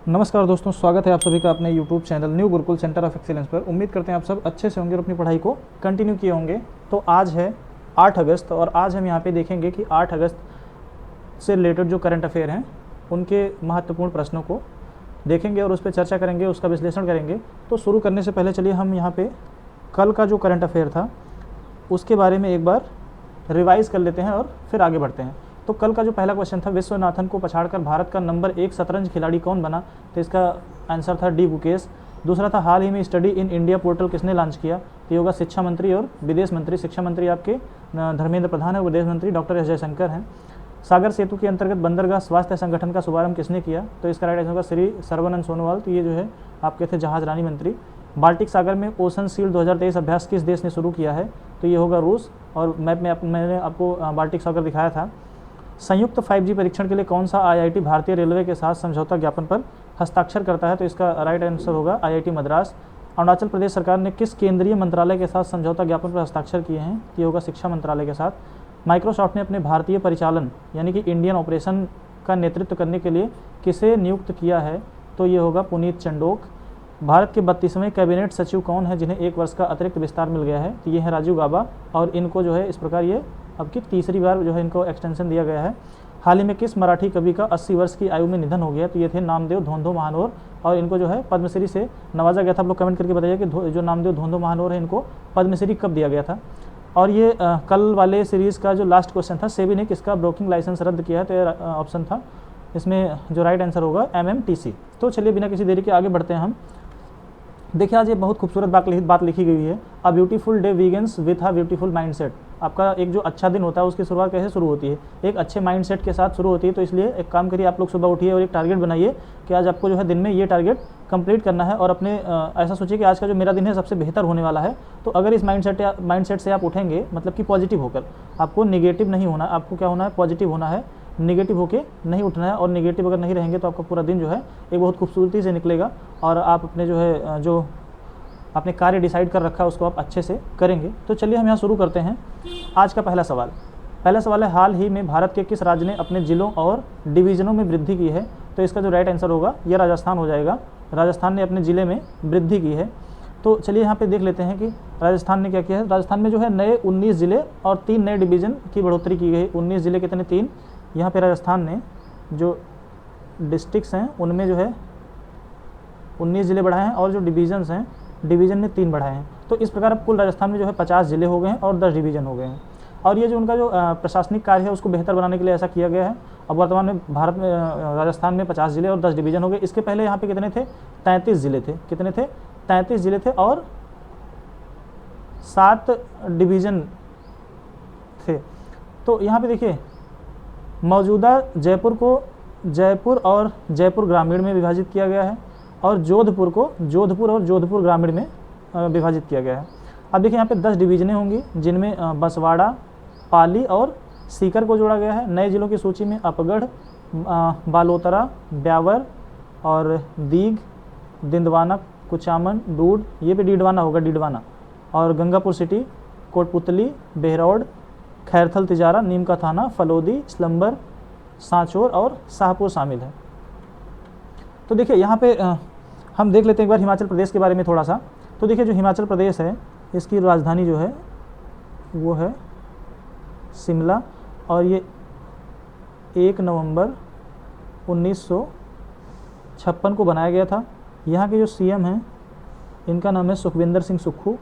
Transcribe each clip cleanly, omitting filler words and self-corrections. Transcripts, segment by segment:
नमस्कार दोस्तों, स्वागत है आप सभी का अपने YouTube channel new Gurukul centre of excellence पर। उम्मीद करते हैं आप सब अच्छे से होंगे और अपनी पढ़ाई को कंटिन्यू किए होंगे। तो आज है 8 अगस्त और आज हम यहाँ पे देखेंगे कि 8 अगस्त से रिलेटेड जो करंट अफेयर हैं उनके महत्वपूर्ण प्रश्नों को देखेंगे और उस पर चर्चा करेंगे, उसका विश्लेषण करेंगे। तो शुरू करने से पहले चलिए हम यहाँ पे कल का जो करंट अफेयर था उसके बारे में एक बार रिवाइज़ कर लेते हैं और फिर आगे बढ़ते हैं। तो कल का जो पहला क्वेश्चन था, विश्वनाथन को पछाड़कर भारत का नंबर 1 शतरंज खिलाड़ी कौन बना? तो इसका आंसर था डी गुकेश। दूसरा था, हाल ही में स्टडी इन इंडिया पोर्टल किसने लॉन्च किया? तो ये होगा शिक्षा मंत्री और विदेश मंत्री। शिक्षा मंत्री आपके धर्मेंद्र प्रधान है, विदेश मंत्री डॉक्टर एस जयशंकर हैं। सागर सेतु के अंतर्गत बंदरगाह स्वास्थ्य संगठन का शुभारंभ किसने किया? तो इसका राइट आंसर होगा श्री सर्बानंद सोनोवाल। तो ये जो है आपके थे जहाज रानी मंत्री। बाल्टिक सागर में ओशन शील्ड 2023 अभ्यास किस देश ने शुरू किया है? तो ये होगा रूस। और मैप में मैंने आपको बाल्टिक सागर दिखाया था। संयुक्त 5G परीक्षण के लिए कौन सा IIT भारतीय रेलवे के साथ समझौता ज्ञापन पर हस्ताक्षर करता है? तो इसका राइट आंसर होगा IIT मद्रास। अरुणाचल प्रदेश सरकार ने किस केंद्रीय मंत्रालय के साथ समझौता ज्ञापन पर हस्ताक्षर किए हैं? ये होगा शिक्षा मंत्रालय के साथ। माइक्रोसॉफ्ट ने अपने भारतीय परिचालन यानी कि इंडियन ऑपरेशन का नेतृत्व करने के लिए किसे नियुक्त किया है? तो ये होगा पुनीत चंडोक। भारत के 32वें कैबिनेट सचिव कौन है जिन्हें 1 वर्ष का अतिरिक्त विस्तार मिल गया है? तो ये है राजीव गाबा और इनको जो है इस प्रकार ये अब की तीसरी बार जो है इनको एक्सटेंशन दिया गया है। हाल ही में किस मराठी कवि का 80 वर्ष की आयु में निधन हो गया? तो ये थे नामदेव धोंधो महानोर और इनको जो है पद्मश्री से नवाजा गया था। आप लोग कमेंट करके बताइए कि जो नामदेव धोंधो महानोर है इनको पद्मश्री कब दिया गया था। और ये कल वाले सीरीज़ का जो लास्ट क्वेश्चन था, सेबी ने किसका ब्रोकिंग लाइसेंस रद्द किया है? तो ये ऑप्शन था इसमें जो राइट आंसर होगा MMTC। तो चलिए बिना किसी देरी के आगे बढ़ते हैं हम। देखिए आज ये बहुत खूबसूरत बात लिखी गई है। A beautiful day begins with a beautiful mindset. आपका एक जो अच्छा दिन होता है उसकी शुरुआत कैसे शुरू होती है? एक अच्छे माइंडसेट के साथ शुरू होती है। तो इसलिए एक काम करिए, आप लोग सुबह उठिए और एक टारगेट बनाइए कि आज आपको जो है दिन में ये टारगेट कंप्लीट करना है और अपने ऐसा सोचिए कि आज का जो मेरा दिन है सबसे बेहतर होने वाला है। तो अगर इस माइंडसेट से आप उठेंगे, मतलब कि पॉजिटिव होकर, आपको निगेटिव नहीं होना, आपको क्या होना है? पॉजिटिव होना है, निगेटिव होके नहीं उठना है। और निगेटिव अगर नहीं रहेंगे तो आपका पूरा दिन जो है एक बहुत खूबसूरती से निकलेगा और आप अपने जो है जो आपने कार्य डिसाइड कर रखा है उसको आप अच्छे से करेंगे। तो चलिए हम यहाँ शुरू करते हैं। आज का पहला सवाल है, हाल ही में भारत के किस राज्य ने अपने जिलों और डिवीज़नों में वृद्धि की है? तो इसका जो राइट आंसर होगा यह राजस्थान हो जाएगा। राजस्थान ने अपने ज़िले में वृद्धि की है। तो चलिए यहाँ पे देख लेते हैं कि राजस्थान ने क्या किया है। राजस्थान में जो है नए 19 ज़िले और 3 नए डिवीज़न की बढ़ोतरी की गई। 19 ज़िले कितने? 3। यहाँ पे राजस्थान ने जो डिस्ट्रिक्ट्स हैं उनमें जो है 19 ज़िले बढ़ाए हैं और जो डिवीज़न्स हैं डिवीज़न ने 3 बढ़ाए हैं। तो इस प्रकार अब कुल राजस्थान में जो है 50 ज़िले हो गए हैं और 10 डिवीज़न हो गए हैं। और ये जो उनका जो प्रशासनिक कार्य है उसको बेहतर बनाने के लिए ऐसा किया गया है। अब वर्तमान में भारत में राजस्थान में 50 ज़िले और 10 डिवीज़न हो गए। इसके पहले यहाँ पे कितने थे? 33 ज़िले थे। कितने थे? 33 ज़िले थे और 7 डिवीज़न थे। तो यहाँ पे देखिए, मौजूदा जयपुर को जयपुर और जयपुर ग्रामीण में विभाजित किया गया है और जोधपुर को जोधपुर और जोधपुर ग्रामीण में विभाजित किया गया है। अब देखिए यहाँ पे 10 डिवीजनें होंगी जिनमें बंसवाड़ा, पाली और सीकर को जोड़ा गया है। नए जिलों की सूची में अपगढ़, बालोतरा, ब्यावर और दीग, दिंदवाना, कुचामन, डूड, ये भी डीडवाना होगा, डीडवाना, और गंगापुर सिटी, कोटपुतली, बेहरौड, खैरथल तिजारा, नीम का थाना, फलोदी, स्लम्बर, सांचौर और शाहपुर शामिल है। तो देखिए यहाँ पे हम देख लेते हैं एक बार हिमाचल प्रदेश के बारे में थोड़ा सा। तो देखिए जो हिमाचल प्रदेश है इसकी राजधानी जो है वो है शिमला और ये 1 नवंबर 1956 को बनाया गया था। यहाँ के जो CM हैं इनका नाम है सुखविंदर सिंह सुक्खू।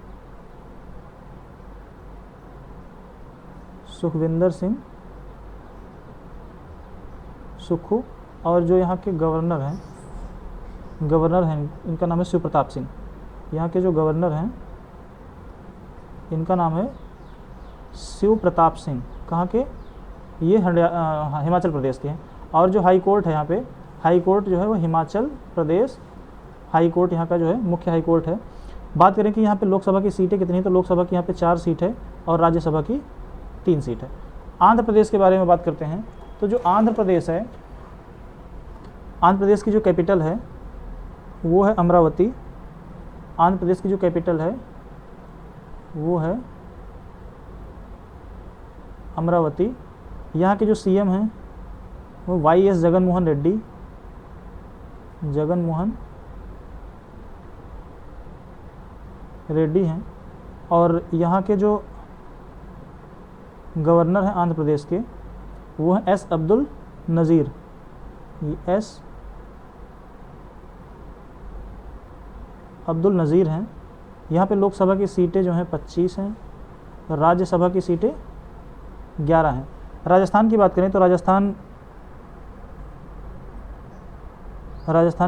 सुखविंदर सिंह सुक्खू। और जो यहाँ के गवर्नर हैं इनका नाम है शिव प्रताप सिंह। यहाँ के जो गवर्नर हैं इनका नाम है शिव प्रताप सिंह। कहाँ के? ये हिमाचल प्रदेश के हैं। और जो हाई कोर्ट है यहाँ पे, हाई कोर्ट जो है वो हिमाचल प्रदेश हाई कोर्ट यहाँ का जो है मुख्य हाई कोर्ट है। बात करें कि यहाँ पे लोकसभा की सीटें कितनी हैं, तो लोकसभा की यहाँ पे 4 सीट है और राज्यसभा की 3 सीट है। आंध्र प्रदेश के बारे में बात करते हैं। तो जो आंध्र प्रदेश है, आंध्र प्रदेश की जो कैपिटल है वो है अमरावती। आंध्र प्रदेश की जो कैपिटल है वो है अमरावती। यहाँ के जो CM हैं वो YS जगन मोहन रेड्डी। जगन मोहन रेड्डी हैं। और यहाँ के जो गवर्नर हैं आंध्र प्रदेश के वो हैं एस अब्दुल नज़ीर। ये एस अब्दुल नज़ीर हैं। यहाँ पे लोकसभा की सीटें जो हैं 25 हैं, राज्यसभा की सीटें 11 हैं। राजस्थान की बात करें तो राजस्थान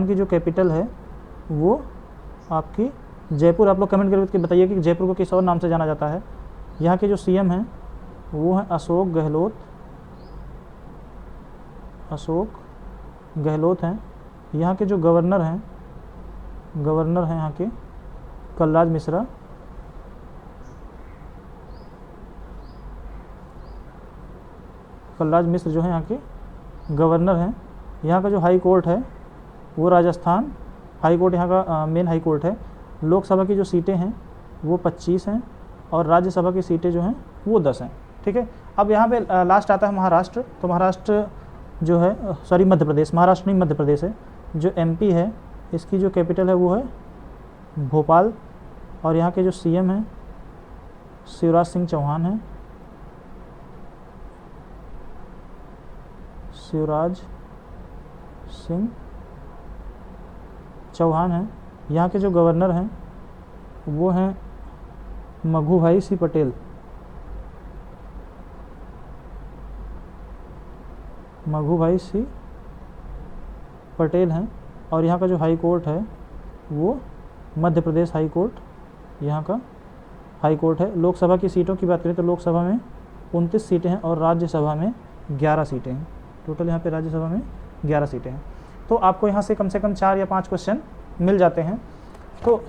की जो कैपिटल है वो आपकी जयपुर। आप लोग कमेंट करके बताइए कि जयपुर को किस और नाम से जाना जाता है। यहाँ के जो सीएम हैं वो हैं अशोक गहलोत हैं। यहाँ के जो गवर्नर हैं यहाँ के कलराज मिश्र जो है यहाँ के गवर्नर हैं। यहाँ का जो हाई कोर्ट है वो राजस्थान हाई कोर्ट यहाँ का मेन हाई कोर्ट है। लोकसभा की जो सीटें हैं वो 25 हैं और राज्यसभा की सीटें जो हैं वो 10 हैं। ठीक है, अब यहाँ पे लास्ट आता है महाराष्ट्र। तो महाराष्ट्र जो है मध्य प्रदेश, महाराष्ट्र नहीं मध्य प्रदेश है। जो एमपी है इसकी जो कैपिटल है वो है भोपाल और यहाँ के जो सीएम हैं शिवराज सिंह चौहान हैं। शिवराज सिंह चौहान हैं। यहाँ के जो गवर्नर हैं वो हैं मघुभाई सी पटेल। मघुभाई सी पटेल हैं। और यहाँ का जो हाई कोर्ट है वो मध्य प्रदेश हाई कोर्ट यहाँ का हाई कोर्ट है। लोकसभा की सीटों की बात करें तो लोकसभा में 29 सीटें हैं और राज्यसभा में 11 सीटें हैं। टोटल यहाँ पे राज्यसभा में 11 सीटें हैं। तो आपको यहाँ से कम 4 या 5 क्वेश्चन मिल जाते हैं। तो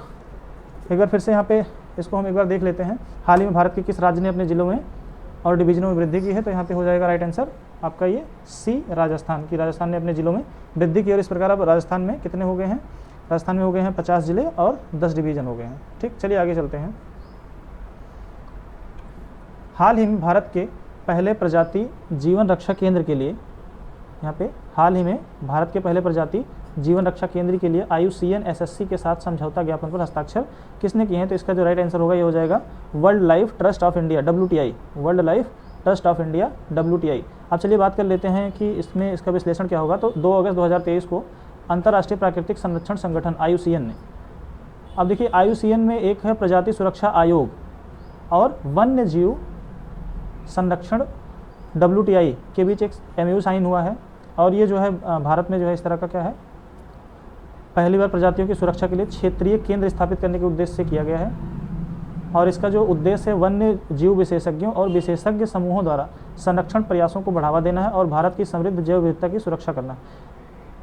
एक बार फिर से यहाँ पे इसको हम एक बार देख लेते हैं। हाल ही में भारत के किस राज्य ने अपने ज़िलों में और डिवीजनों में वृद्धि की है? तो यहाँ पे हो जाएगा राइट आंसर आपका ये सी, राजस्थान की। राजस्थान ने अपने ज़िलों में वृद्धि की और इस प्रकार अब राजस्थान में कितने हो गए हैं? राजस्थान में हो गए हैं 50 ज़िले और 10 डिवीज़न हो गए हैं। ठीक, चलिए आगे चलते हैं। हाल ही में भारत के पहले प्रजाति जीवन रक्षा केंद्र के लिए, यहाँ पे हाल ही में भारत के पहले प्रजाति जीवन रक्षा केंद्र के लिए IUCN SSC के साथ समझौता ज्ञापन पर हस्ताक्षर किसने किए हैं? तो इसका जो राइट आंसर होगा ये हो जाएगा world life trust of India, WTI, world life trust of India, WTI। अब चलिए बात कर लेते हैं कि इसमें इसका विश्लेषण क्या होगा। तो 2 अगस्त 2023 को अंतर्राष्ट्रीय प्राकृतिक संरक्षण संगठन IUCN ने, अब देखिए IUCN में एक है प्रजाति सुरक्षा आयोग और वन्य जीव संरक्षण WTI के बीच एक MOU साइन हुआ है। और ये जो है भारत में जो है इस तरह का क्या है, पहली बार प्रजातियों की सुरक्षा के लिए क्षेत्रीय केंद्र स्थापित करने के उद्देश्य से किया गया है। और इसका जो उद्देश्य है वन्य जीव विशेषज्ञों और विशेषज्ञ समूहों द्वारा संरक्षण प्रयासों को बढ़ावा देना है और भारत की समृद्ध जैव विविधता की सुरक्षा करना।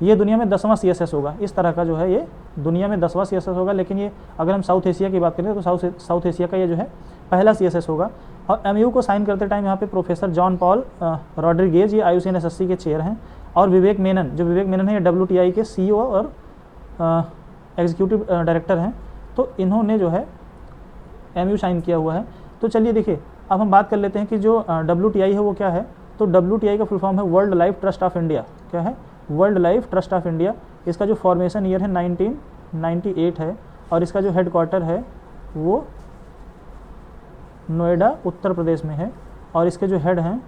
ये दुनिया में 10वां CSS होगा। इस तरह का जो है ये दुनिया में 10वां CSS होगा। लेकिन ये अगर हम साउथ एशिया की बात करें तो साउथ एशिया का ये जो है पहला CSS होगा। और MOU को साइन करते टाइम यहाँ पे प्रोफेसर जॉन पॉल रॉड्रिगेज ये IUCN SSC के चेयर हैं और विवेक मेनन है ये WTI के CEO और एग्जीक्यूटिव डायरेक्टर हैं। तो इन्होंने जो है MOU साइन किया हुआ है। तो चलिए देखिए अब हम बात कर लेते हैं कि जो WTI है वो क्या है। तो WTI का फुल फॉर्म है world life trust of India. क्या है? World life trust of India. इसका जो फॉर्मेशन ईयर है 1998 है और इसका जो हेडक्वार्टर है वो नोएडा उत्तर प्रदेश में है और इसके जो हेड हैं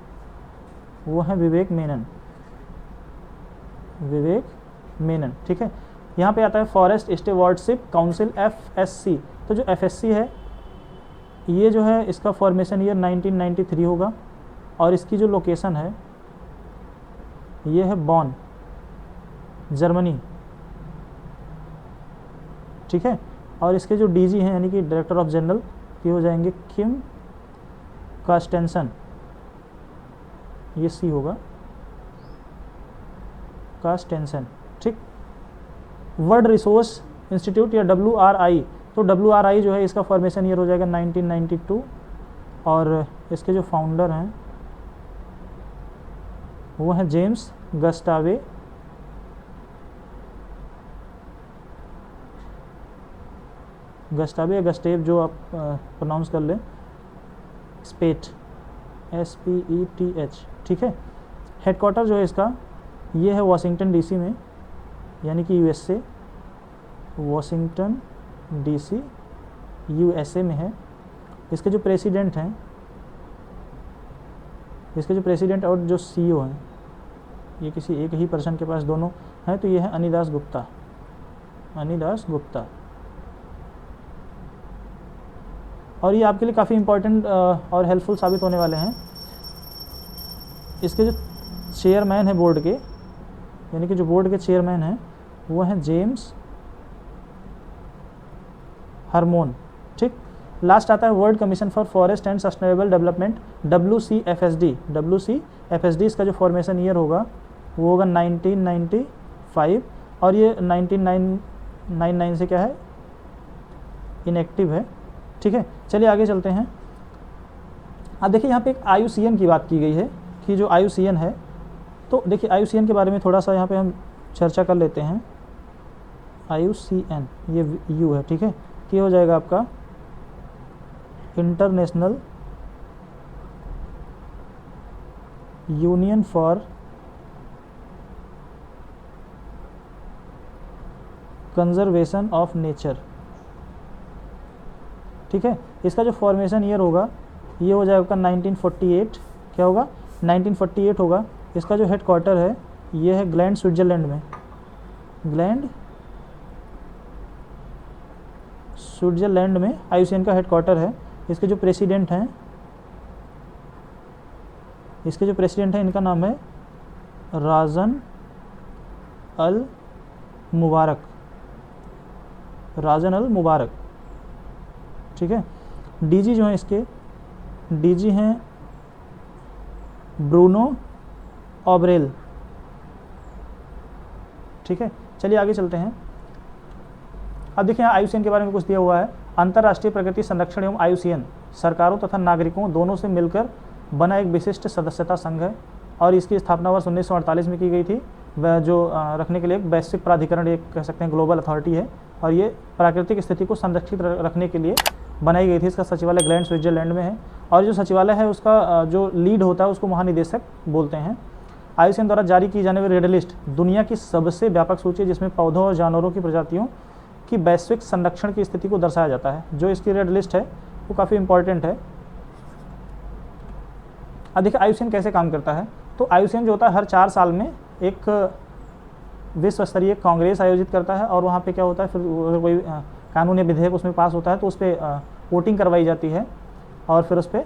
वो हैं विवेक मेनन। ठीक है, यहाँ पे आता है फॉरेस्ट स्टेवॉर्डशिप काउंसिल FSC। तो जो FSC है ये जो है इसका फॉर्मेशन ईयर 1993 होगा और इसकी जो लोकेशन है ये है बॉन, जर्मनी। ठीक है, और इसके जो DG हैं यानी कि डायरेक्टर ऑफ जनरल ये हो जाएंगे किम कास्टेंसन, ये C होगा, कास्टेंसन। ठीक, वर्ल्ड रिसोर्स इंस्टीट्यूट या WRI। तो WRI जो है इसका फॉर्मेशन ईयर हो जाएगा 1992 और इसके जो फाउंडर हैं वो हैं जेम्स गस्टावे। या गस्टेव जो आप प्रोनाउंस कर लें, स्पेट, SPETH। ठीक है, हेडक्वार्टर जो है इसका ये है वाशिंगटन DC में यानी कि यूएसए, वॉशिंगटन डीसी यूएसए में है। इसके जो प्रेसिडेंट हैं, इसके जो प्रेसिडेंट और जो सीईओ हैं, ये किसी एक ही पर्सन के पास दोनों हैं, तो ये है अनिदास गुप्ता, अनिदास गुप्ता। और ये आपके लिए काफ़ी इंपॉर्टेंट और हेल्पफुल साबित होने वाले हैं। इसके जो चेयरमैन हैं बोर्ड के, यानी कि जो बोर्ड के चेयरमैन हैं वो हैं जेम्स हार्मोन। ठीक, लास्ट आता है world commission for forest and sustainable development, WCFSD। WCFSD इसका जो फॉर्मेशन ईयर होगा वो होगा 1995, और ये 1999 से क्या है, इनएक्टिव है। ठीक है, चलिए आगे चलते हैं। अब देखिए यहाँ पे एक IUCN की बात की गई है कि जो IUCN है, तो देखिए IUCN के बारे में थोड़ा सा यहाँ पे हम चर्चा कर लेते हैं। IUCN ये यू है, ठीक है, कि हो जाएगा आपका international union for conservation of nature. ठीक है, इसका जो फॉर्मेशन ईयर होगा ये हो जाएगा 1948। क्या होगा, 1948 होगा। इसका जो हेडक्वार्टर है ये है ग्लैंड, स्विट्जरलैंड में। ग्लैंड स्विट्जरलैंड में IUCN का हेडक्वार्टर है। इसके जो प्रेसिडेंट हैं, इनका नाम है राजन अल मुबारक, राजन अल मुबारक। ठीक है, DG जो हैं इसके, DG हैं ब्रूनो ऑब्रेल। ठीक है, चलिए आगे चलते हैं। अब देखिए यहाँ IUCN के बारे में कुछ दिया हुआ है। अंतर्राष्ट्रीय प्रकृति संरक्षण एवं IUCN सरकारों तथा नागरिकों दोनों से मिलकर बना एक विशिष्ट सदस्यता संघ है, और इसकी स्थापना वर्ष 1948 में की गई थी। वह जो रखने के लिए एक वैश्विक प्राधिकरण, एक कह सकते हैं ग्लोबल अथॉरिटी है, और ये प्राकृतिक स्थिति को संरक्षित रखने के लिए बनाई गई थी। इसका सचिवालय ग्लैंड, स्विट्जरलैंड में है, और जो सचिवालय है उसका जो लीड होता है उसको महानिदेशक बोलते हैं। IUCN द्वारा जारी की जाने वाली रेड लिस्ट दुनिया की सबसे व्यापक सूची है, जिसमें पौधों और जानवरों की प्रजातियों की वैश्विक संरक्षण की स्थिति को दर्शाया जाता है। जो इसकी रेड लिस्ट है वो काफ़ी इंपॉर्टेंट है। अब देखिए IUCN कैसे काम करता है। तो IUCN जो होता है हर 4 साल में एक विश्व स्तरीय कांग्रेस आयोजित करता है, और वहाँ पे क्या होता है, फिर कोई कानून या विधेयक उसमें पास होता है तो उस पर वोटिंग करवाई जाती है, और फिर उस पर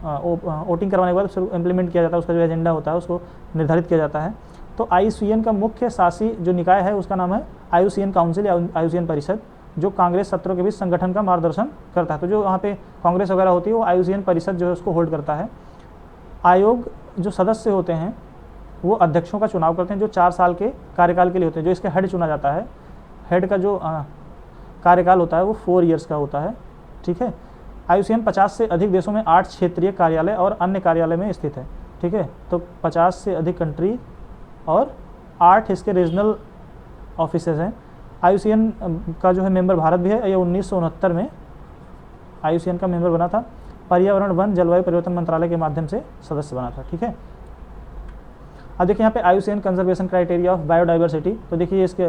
वोटिंग करवाने के बाद फिर इम्प्लीमेंट किया जाता है। उसका जो एजेंडा होता है उसको निर्धारित किया जाता है। तो IUCN का मुख्य शासी जो निकाय है उसका नाम है IUCN काउंसिल या IUCN परिषद, जो कांग्रेस सत्रों के बीच संगठन का मार्गदर्शन करता है। तो जो वहाँ पे कांग्रेस वगैरह होती है वो IUCN परिषद जो है उसको होल्ड करता है। आयोग जो सदस्य होते हैं वो अध्यक्षों का चुनाव करते हैं, जो 4 साल के कार्यकाल के लिए होते हैं। जो इसके हेड चुना जाता है, हेड का जो कार्यकाल होता है वो 4 ईयर्स का होता है। ठीक है, IUCN 50 से अधिक देशों में 8 क्षेत्रीय कार्यालय और अन्य कार्यालय में स्थित है। ठीक है, तो 50 से अधिक कंट्री और 8 इसके रीजनल ऑफिसेज हैं। IUCN का जो है मेंबर भारत भी है। ये 1969 में IUCN का मेंबर बना था। पर्यावरण, वन, जलवायु परिवर्तन मंत्रालय के माध्यम से सदस्य बना था। ठीक है, अब देखिए यहाँ पे IUCN conservation criteria of biodiversity. तो देखिए इसके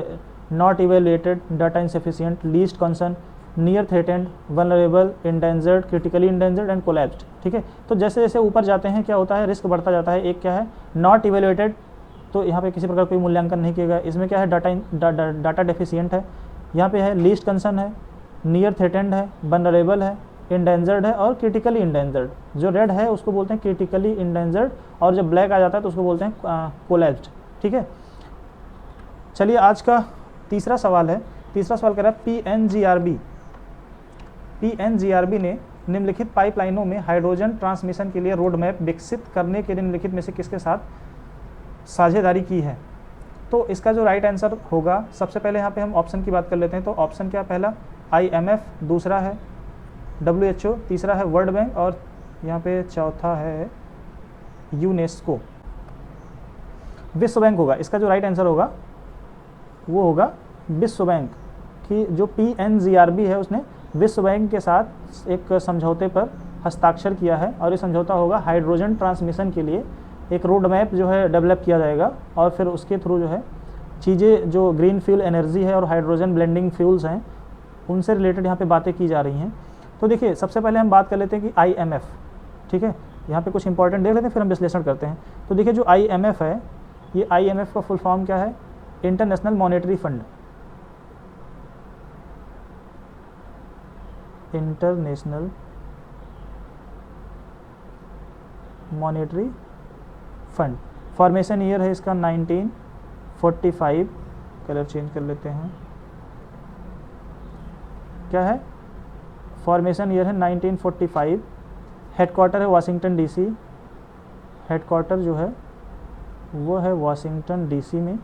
not evaluated, data insufficient, least concern, near threatened, vulnerable, endangered, critically endangered and collapsed. ठीक है, तो जैसे जैसे ऊपर जाते हैं क्या होता है, रिस्क बढ़ता जाता है। एक क्या है, नॉट इवेल्युएटेड, तो यहाँ पे किसी प्रकार कोई मूल्यांकन नहीं किया गया। इसमें क्या है, डाटा डेफिशिएंट है। यहाँ पे है लीस्ट कंसर्न है, नियर थ्रेटेंड है, वनरेबल है, इंडेंजर्ड है और क्रिटिकली इंडेंजर्ड। जो रेड है उसको बोलते हैं क्रिटिकली इंडेंजर्ड, और जब ब्लैक आ जाता है तो उसको बोलते हैं कोलैप्स्ड। ठीक है, चलिए आज का तीसरा सवाल है। तीसरा सवाल कह रहा है PNGRB ने निम्नलिखित पाइपलाइनों में हाइड्रोजन ट्रांसमिशन के लिए रोड मैप विकसित करने के लिए निम्नलिखित में से किसके साथ साझेदारी की है। तो इसका जो राइट आंसर होगा, सबसे पहले यहाँ पे हम ऑप्शन की बात कर लेते हैं। तो ऑप्शन क्या, पहला IMF, दूसरा है WHO, तीसरा है वर्ल्ड बैंक, और यहाँ पे चौथा है यूनेस्को। विश्व बैंक होगा इसका जो राइट आंसर होगा, वो होगा विश्व बैंक। कि जो PNGRB है उसने विश्व बैंक के साथ एक समझौते पर हस्ताक्षर किया है, और ये समझौता होगा हाइड्रोजन ट्रांसमिशन के लिए। एक रोड मैप जो है डेवलप किया जाएगा, और फिर उसके थ्रू जो है चीज़ें जो ग्रीन फ्यूल एनर्जी है और हाइड्रोजन ब्लेंडिंग फ्यूल्स हैं उनसे रिलेटेड यहाँ पे बातें की जा रही हैं। तो देखिए सबसे पहले हम बात कर लेते हैं कि IMF, ठीक है, यहाँ पे कुछ इंपॉर्टेंट देख लेते हैं फिर हम विश्लेषण करते हैं। तो देखिए जो IMF है, ये IMF का फुल फॉर्म क्या है? International monetary fund. International monetary fund. Formation year है इसका 1945। कलर चेंज कर लेते हैं, क्या है? फॉर्मेशन ईयर है 1945। हेडक्वार्टर है वाशिंगटन DC। हेडक्वार्टर जो है वो है वाशिंगटन DC में।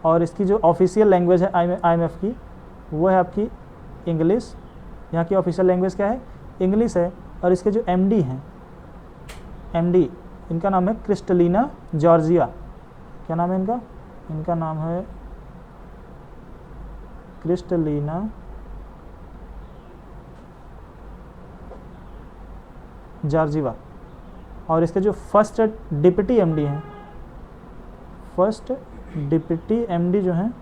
और इसकी जो ऑफिशियल लैंग्वेज है IMF की वो है आपकी इंग्लिश। यहाँ की ऑफिशियल लैंग्वेज क्या है? इंग्लिश है। और इसके जो MD हैं, MD इनका नाम है क्रिस्टलिना जॉर्जिया। क्या नाम है इनका? इनका नाम है क्रिस्टलिना जॉर्जिया। और इसके जो फर्स्ट डिप्टी MD हैं, फर्स्ट डिप्टी MD जो हैं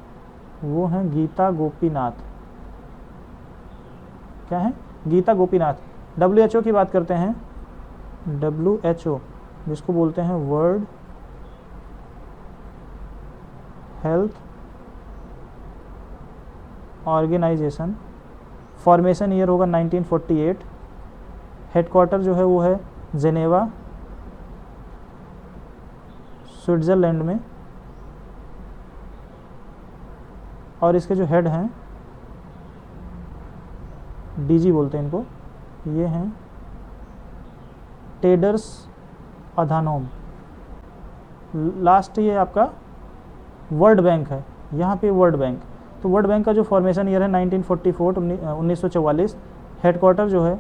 वो हैं गीता गोपीनाथ। क्या है? गीता गोपीनाथ। WHO की बात करते हैं, WHO जिसको बोलते हैं World Health Organisation. Formation year होगा 1948। हेडक्वार्टर जो है वो है जेनेवा, स्विट्ज़रलैंड में। और इसके जो हेड हैं, DG बोलते हैं इनको, ये हैं टेडर्स अधानोम। लास्ट ये आपका वर्ल्ड बैंक है, यहाँ पे वर्ल्ड बैंक। तो वर्ल्ड बैंक का जो फॉर्मेशन ईयर है 1944, 1944। हेडक्वार्टर जो है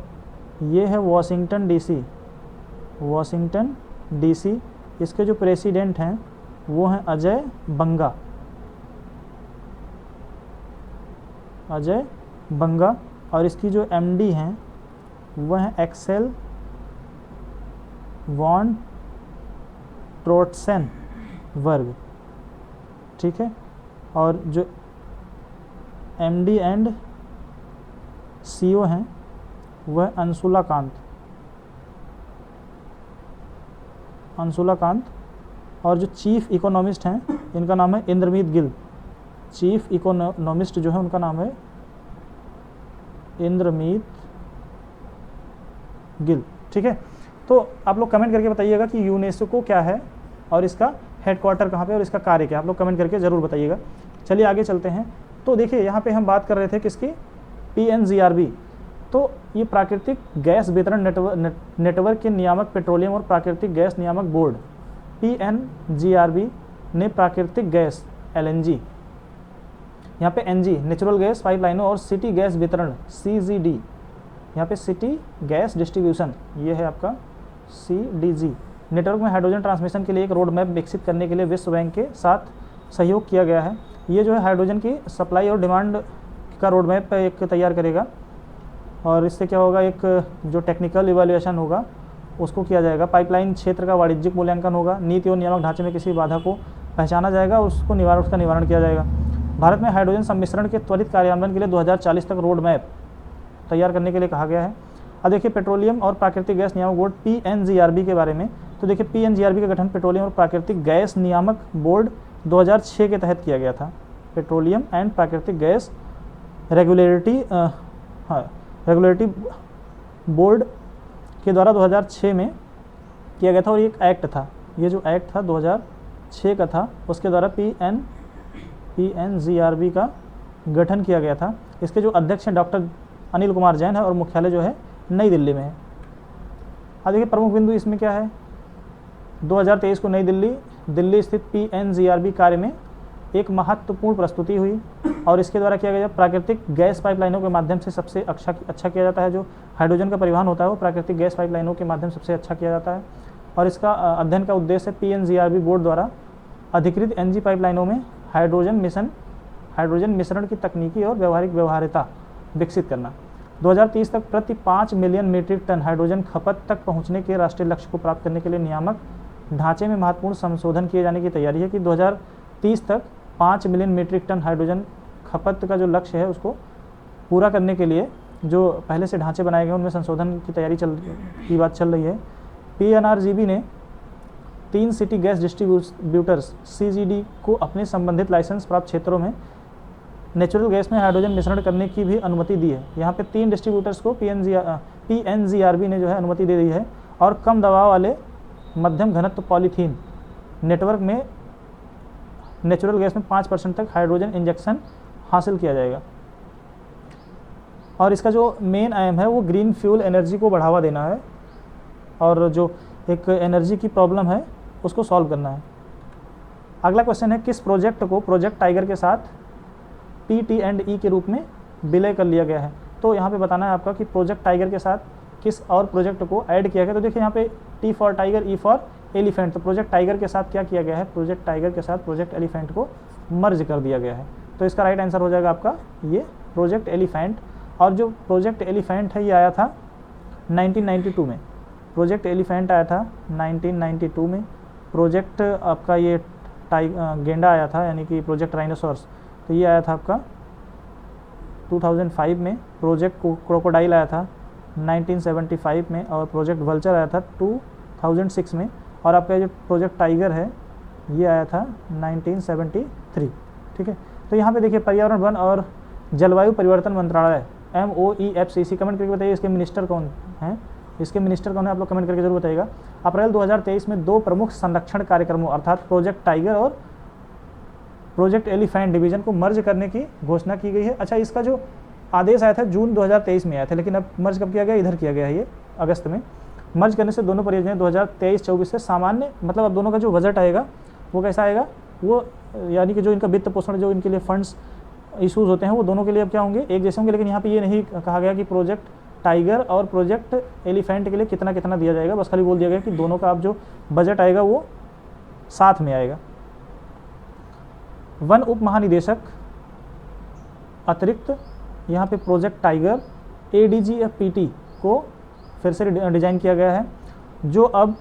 ये है वाशिंगटन DC, वाशिंगटन DC। इसके जो प्रेसिडेंट हैं वो हैं अजय बंगा, अजय बंगा। और इसकी जो MD हैं वह हैं एक्सेल वॉन ट्रोटसन वर्ग, ठीक है। और जो MD एंड CO हैं वह अंशुला कांत, अंशुला कांत। और जो चीफ इकोनॉमिस्ट हैं इनका नाम है इंद्रमीत गिल। चीफ इकोनॉमिस्ट जो है उनका नाम है इंद्रमीत गिल, ठीक है। तो आप लोग कमेंट करके बताइएगा कि यूनेस्को क्या है और इसका हेडक्वार्टर कहाँ पे और इसका कार्य क्या है। आप लोग कमेंट करके ज़रूर बताइएगा। चलिए आगे चलते हैं। तो देखिए यहाँ पे हम बात कर रहे थे किसकी? PNGRB। तो ये प्राकृतिक गैस वितरण नेटवर्क के नियामक पेट्रोलियम और प्राकृतिक गैस नियामक बोर्ड PNGRB ने प्राकृतिक गैस LNG, यहाँ पे NG नेचुरल गैस पाइपलाइनों और सिटी गैस वितरण CGD, यहाँ पे सिटी गैस डिस्ट्रीब्यूशन ये है आपका CDG नेटवर्क में हाइड्रोजन ट्रांसमिशन के लिए एक रोड मैप विकसित करने के लिए विश्व बैंक के साथ सहयोग किया गया है। ये जो है हाइड्रोजन की सप्लाई और डिमांड का रोड मैप एक तैयार करेगा और इससे क्या होगा, एक जो टेक्निकल इवैल्यूएशन होगा उसको किया जाएगा। पाइपलाइन क्षेत्र का वाणिज्यिक मूल्यांकन होगा। नीति और नियामक ढांचे में किसी बाधा को पहचाना जाएगा और उसका निवारण किया जाएगा। भारत में हाइड्रोजन सम्मिश्रण के त्वरित कार्यान्वयन के लिए 2040 तक रोड मैप तैयार करने के लिए कहा गया है। अब देखिए पेट्रोलियम और प्राकृतिक गैस नियामक बोर्ड PNGRB के बारे में। तो देखिए PNGRB का गठन पेट्रोलियम और प्राकृतिक गैस नियामक बोर्ड 2006 के तहत किया गया था। पेट्रोलियम एंड प्राकृतिक गैस रेगुलेटरी बोर्ड के द्वारा 2006 में किया गया था और ये एक एक्ट था। ये जो एक्ट था 2006 का था, उसके द्वारा PNGRB का गठन किया गया था। इसके जो अध्यक्ष हैं डॉक्टर अनिल कुमार जैन है और मुख्यालय जो है नई दिल्ली में है। अब देखिए प्रमुख बिंदु इसमें क्या है, 2023 को नई दिल्ली स्थित PNGRB कार्य में एक महत्वपूर्ण प्रस्तुति हुई और इसके द्वारा किया गया प्राकृतिक गैस पाइपलाइनों के माध्यम से सबसे अच्छा किया जाता है। जो हाइड्रोजन का परिवहन होता है वो प्राकृतिक गैस पाइपलाइनों के माध्यम से सबसे अच्छा किया जाता है। और इसका अध्ययन का उद्देश्य PNGRB बोर्ड द्वारा अधिकृत NG पाइपलाइनों में हाइड्रोजन मिश्रण की तकनीकी और व्यावहारिक व्यवहार्यता विकसित करना। 2030 तक प्रति 5 मिलियन मीट्रिक टन हाइड्रोजन खपत तक पहुंचने के राष्ट्रीय लक्ष्य को प्राप्त करने के लिए नियामक ढांचे में महत्वपूर्ण संशोधन किए जाने की तैयारी है कि 2030 तक 5 मिलियन मीट्रिक टन हाइड्रोजन खपत का जो लक्ष्य है उसको पूरा करने के लिए जो पहले से ढांचे बनाए गए उनमें संशोधन की तैयारी की बात चल रही है। PNRGB ने 3 सिटी गैस डिस्ट्रीब्यूटर्स CGD को अपने संबंधित लाइसेंस प्राप्त क्षेत्रों में नेचुरल गैस में हाइड्रोजन मिश्रण करने की भी अनुमति दी है। यहाँ पे 3 डिस्ट्रीब्यूटर्स को PNGRB ने जो है अनुमति दे दी है और कम दबाव वाले मध्यम घनत्व पॉलीथीन नेटवर्क में नेचुरल गैस में 5% तक हाइड्रोजन इंजेक्शन हासिल किया जाएगा। और इसका जो मेन एम है वो ग्रीन फ्यूल एनर्जी को बढ़ावा देना है और जो एक एनर्जी की प्रॉब्लम है उसको सॉल्व करना है। अगला क्वेश्चन है, किस प्रोजेक्ट को प्रोजेक्ट टाइगर के साथ PT&E के रूप में विलय कर लिया गया है? तो यहाँ पे बताना है आपका कि प्रोजेक्ट टाइगर के साथ किस और प्रोजेक्ट को ऐड किया गया। तो देखिए यहाँ पे T for tiger, E for elephant. तो प्रोजेक्ट टाइगर के साथ क्या किया गया है? प्रोजेक्ट टाइगर के साथ प्रोजेक्ट एलिफेंट को मर्ज कर दिया गया है। तो इसका राइट आंसर हो जाएगा आपका ये प्रोजेक्ट एलिफेंट। और जो प्रोजेक्ट एलिफेंट है ये आया था 1992 में। प्रोजेक्ट एलिफेंट आया था 1992 में। प्रोजेक्ट आपका ये गेंडा आया था यानी कि प्रोजेक्ट राइनोसॉर्स, तो ये आया था आपका 2005 में। प्रोजेक्ट क्रोकोडाइल आया था 1975 में और प्रोजेक्ट वल्चर आया था 2006 में। और आपका जो प्रोजेक्ट टाइगर है ये आया था 1973। ठीक है, तो यहाँ पे देखिए पर्यावरण, वन और जलवायु परिवर्तन मंत्रालय MOEFCC, कमेंट करके बताइए इसके मिनिस्टर कौन हैं? इसके मिनिस्टर कौन है आप लोग कमेंट करके जरूर बताइएगा। अप्रैल 2023 में 2 प्रमुख संरक्षण कार्यक्रमों अर्थात प्रोजेक्ट टाइगर और प्रोजेक्ट एलिफेंट डिवीजन को मर्ज करने की घोषणा की गई है। अच्छा, इसका जो आदेश आया था जून 2023 में आया था, लेकिन अब मर्ज कब किया गया? इधर किया गया है ये अगस्त में। मर्ज करने से दोनों परियोजनाएं 2023-24 से सामान्य, मतलब अब दोनों का जो बजट आएगा वो कैसा आएगा, वो यानी कि जो इनका वित्त पोषण, जो इनके लिए फंड्स इशूज़ होते हैं वो दोनों के लिए अब क्या होंगे? एक जैसे होंगे। लेकिन यहाँ पे ये नहीं कहा गया कि प्रोजेक्ट टाइगर और प्रोजेक्ट एलिफेंट के लिए कितना कितना दिया जाएगा, बस खाली बोल दिया गया कि दोनों का अब जो बजट आएगा वो साथ में आएगा। वन उप महानिदेशक अतिरिक्त यहाँ पे प्रोजेक्ट टाइगर ADGF-PT को फिर से डिजाइन किया गया है, जो अब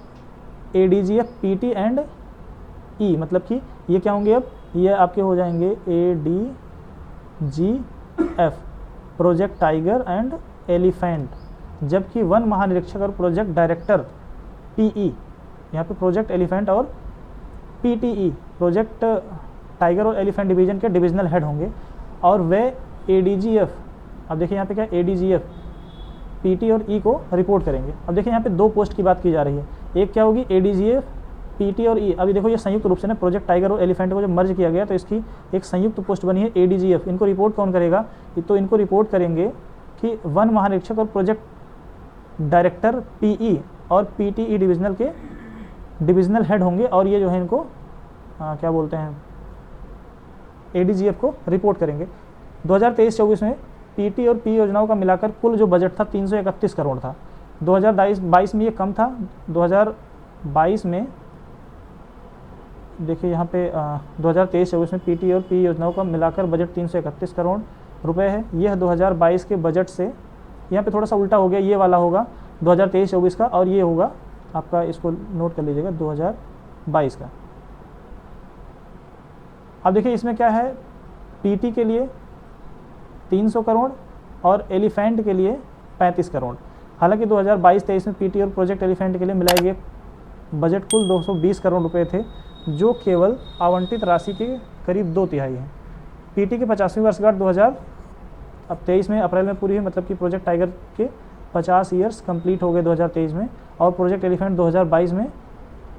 ADGF-PT एंड E, मतलब कि ये क्या होंगे? अब ये आपके हो जाएंगे ADGF project tiger and elephant, जबकि वन महानिरीक्षक और प्रोजेक्ट डायरेक्टर PE, यहाँ पे प्रोजेक्ट एलिफेंट और PTE प्रोजेक्ट टाइगर और एलिफेंट डिवीजन के डिविजनल हेड होंगे और वे ADGF, अब देखिए यहाँ पे क्या ADGF PT और E को रिपोर्ट करेंगे। अब देखिए यहाँ पे 2 पोस्ट की बात की जा रही है, एक क्या होगी ADGF PT और E। अभी देखो ये संयुक्त रूप से ना प्रोजेक्ट टाइगर और एलिफेंट को जब मर्ज किया गया तो इसकी एक संयुक्त पोस्ट बनी है ADGF। इनको रिपोर्ट कौन करेगा? तो इनको रिपोर्ट करेंगे कि वन महानिरीक्षक और प्रोजेक्ट डायरेक्टर PE और PTE डिविजनल के डिविजनल हेड होंगे और ये जो है इनको क्या बोलते हैं, ADGF को रिपोर्ट करेंगे। 2023-24 में PT और PE योजनाओं का मिलाकर कुल जो बजट था 331 करोड़ था। 2022 में ये कम था। 2022 में देखिए यहाँ पे 2023-24 में PT और PE योजनाओं का मिलाकर बजट 331 करोड़ रुपए है। यह 2022 के बजट से यहाँ पे थोड़ा सा उल्टा हो गया, ये वाला होगा 2023-24 का और ये होगा आपका, इसको नोट कर लीजिएगा, 2022 का। अब देखिए इसमें क्या है, PT के लिए 300 करोड़ और एलिफेंट के लिए 35 करोड़। हालांकि 2022-23 में PT और प्रोजेक्ट एलिफेंट के लिए मिलाए गए बजट कुल 220 करोड़ रुपए थे, जो केवल आवंटित राशि के करीब 2/3 है। PT की 50वीं वर्षगांठ 2023 में अप्रैल में पूरी हुई, मतलब कि प्रोजेक्ट टाइगर के 50 ईयर्स कंप्लीट हो गए 2023 में और प्रोजेक्ट एलिफेंट 2022 में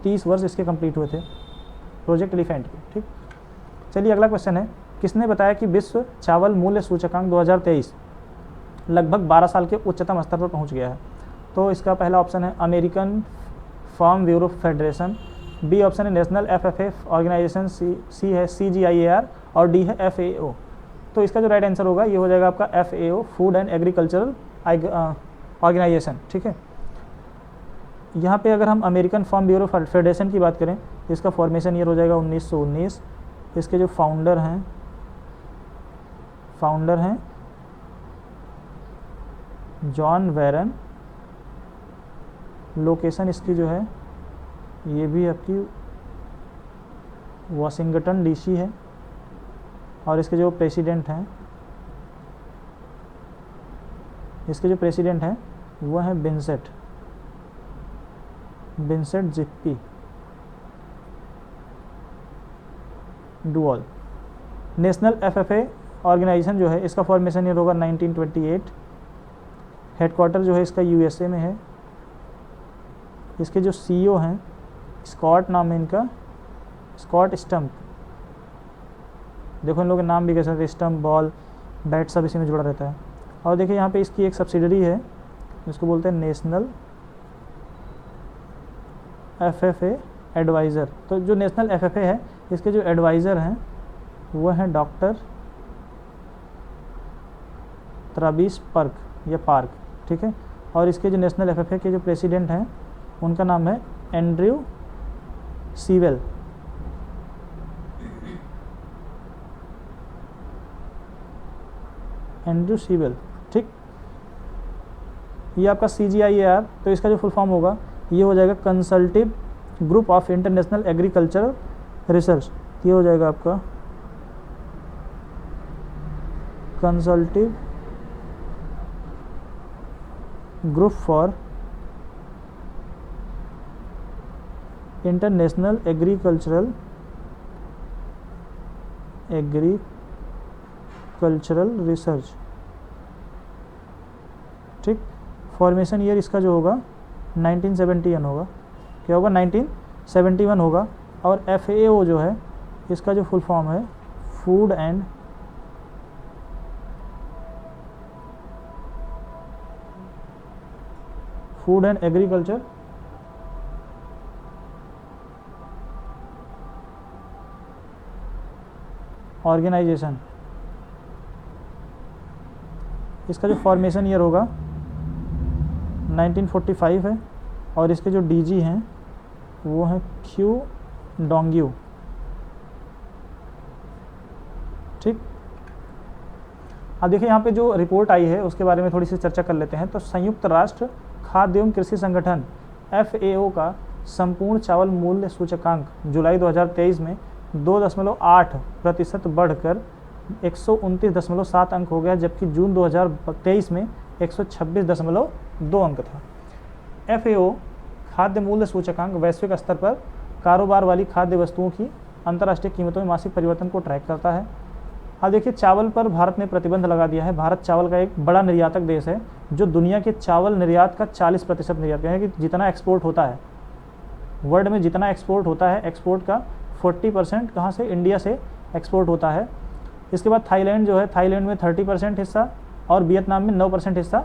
30 वर्ष इसके कंप्लीट हुए थे प्रोजेक्ट एलिफेंट के। ठीक, चलिए अगला क्वेश्चन है, किसने बताया कि विश्व चावल मूल्य सूचकांक 2023 लगभग 12 साल के उच्चतम स्तर पर पहुंच गया है? तो इसका पहला ऑप्शन है American Farm Bureau Federation, B option है नेशनल FFA ऑर्गेनाइजेशन, सी है CGIAR और डी है FAO। तो इसका जो राइट आंसर होगा ये हो जाएगा आपका FAO, food and agricultural organisation. ठीक है, यहाँ पे अगर हम अमेरिकन फार्म ब्यूरो फेडरेशन की बात करें तो इसका फॉर्मेशन ईयर हो जाएगा 1919। इसके जो फाउंडर हैं जॉन वेरन। लोकेशन इसकी जो है ये भी आपकी वाशिंगटन DC है। और इसके जो प्रेसिडेंट हैं, वो हैं विंसेंट जिप्पी डुअल। नेशनल एफएफए ऑर्गेनाइजेशन जो है इसका फॉर्मेशन ईयर होगा 1928। हेडक्वार्टर जो है इसका यूएसए में है। इसके जो सीईओ हैं, स्कॉट नाम है इनका, स्कॉट स्टम्प। देखो इन लोगों के नाम भी कैसे हैं, स्टम्प, बॉल, बैट सब इसी में जुड़ा रहता है। और देखिए यहाँ पे इसकी एक सब्सिडरी है जिसको बोलते हैं नेशनल एफएफए एडवाइज़र। तो जो नेशनल एफएफए है इसके जो एडवाइज़र हैं वो हैं डॉक्टर ट्रेविस पार्क, ठीक है। और इसके जो नेशनल एफएफए के जो प्रेसिडेंट हैं उनका नाम है एंड्रयू सीवेल। ठीक। ये आपका CGIAR, तो इसका जो फुल फॉर्म होगा ये हो जाएगा consultative group of international agriculture research. ये हो जाएगा आपका consultative group for international agricultural research, ठीक। फॉर्मेशन ईयर इसका जो होगा 1971 होगा। क्या होगा? 1971 होगा। और FAO जो है इसका जो फुल फॉर्म है फूड एंड एग्रीकल्चर ऑर्गेनाइजेशन। इसका जो फॉर्मेशन ईयर होगा 1945 है। और इसके जो DG हैं वो हैं क्यू डोंग्यू, ठीक। अब देखिए यहाँ पे जो रिपोर्ट आई है उसके बारे में थोड़ी सी चर्चा कर लेते हैं। तो संयुक्त राष्ट्र खाद्य एवं कृषि संगठन FAO का संपूर्ण चावल मूल्य सूचकांक जुलाई 2023 में 2.8% बढ़कर 129.7 अंक हो गया, जबकि जून 2023 में 126.2 अंक था। FAO खाद्य मूल्य सूचकांक वैश्विक स्तर पर कारोबार वाली खाद्य वस्तुओं की अंतर्राष्ट्रीय कीमतों में मासिक परिवर्तन को ट्रैक करता है। अब देखिए चावल पर भारत ने प्रतिबंध लगा दिया है। भारत चावल का एक बड़ा निर्यातक देश है जो दुनिया के चावल निर्यात का 40% निर्यात है, कि जितना एक्सपोर्ट होता है वर्ल्ड में, जितना एक्सपोर्ट होता है, एक्सपोर्ट का 40% कहाँ से? इंडिया से एक्सपोर्ट होता है। इसके बाद थाईलैंड जो है, थाईलैंड में 30% हिस्सा और वियतनाम में 9% हिस्सा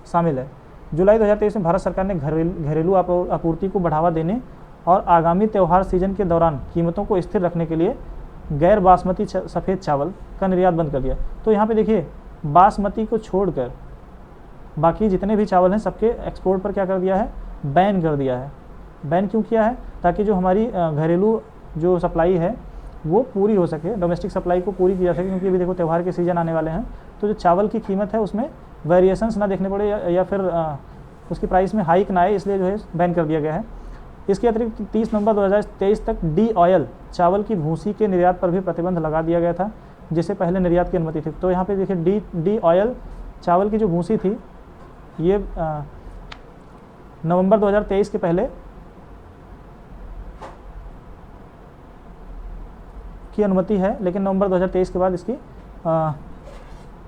शामिल है। जुलाई 2023 में भारत सरकार ने घरेलू आपूर्ति को बढ़ावा देने और आगामी त्यौहार सीजन के दौरान कीमतों को स्थिर रखने के लिए गैर बासमती सफ़ेद चावल का निर्यात बंद कर दिया। तो यहाँ पे देखिए बासमती को छोड़कर बाकी जितने भी चावल हैं सबके एक्सपोर्ट पर क्या कर दिया है? बैन कर दिया है। बैन क्यों किया है? ताकि जो हमारी घरेलू जो सप्लाई है वो पूरी हो सके, डोमेस्टिक सप्लाई को पूरी की जा सके, क्योंकि अभी देखो त्यौहार के सीज़न आने वाले हैं। तो जो चावल की कीमत है उसमें वेरिएशंस ना देखने पड़े या फिर उसकी प्राइस में हाइक ना आए, इसलिए जो है बैन कर दिया गया है। इसके अतिरिक्त 30 नवंबर 2023 तक डी ऑयल चावल की भूसी के निर्यात पर भी प्रतिबंध लगा दिया गया था, जिससे पहले निर्यात की अनुमति थी। तो यहाँ पे देखिए डी ऑयल चावल की जो भूसी थी ये नवंबर 2023 के पहले की अनुमति है, लेकिन नवंबर 2023 के बाद इसकी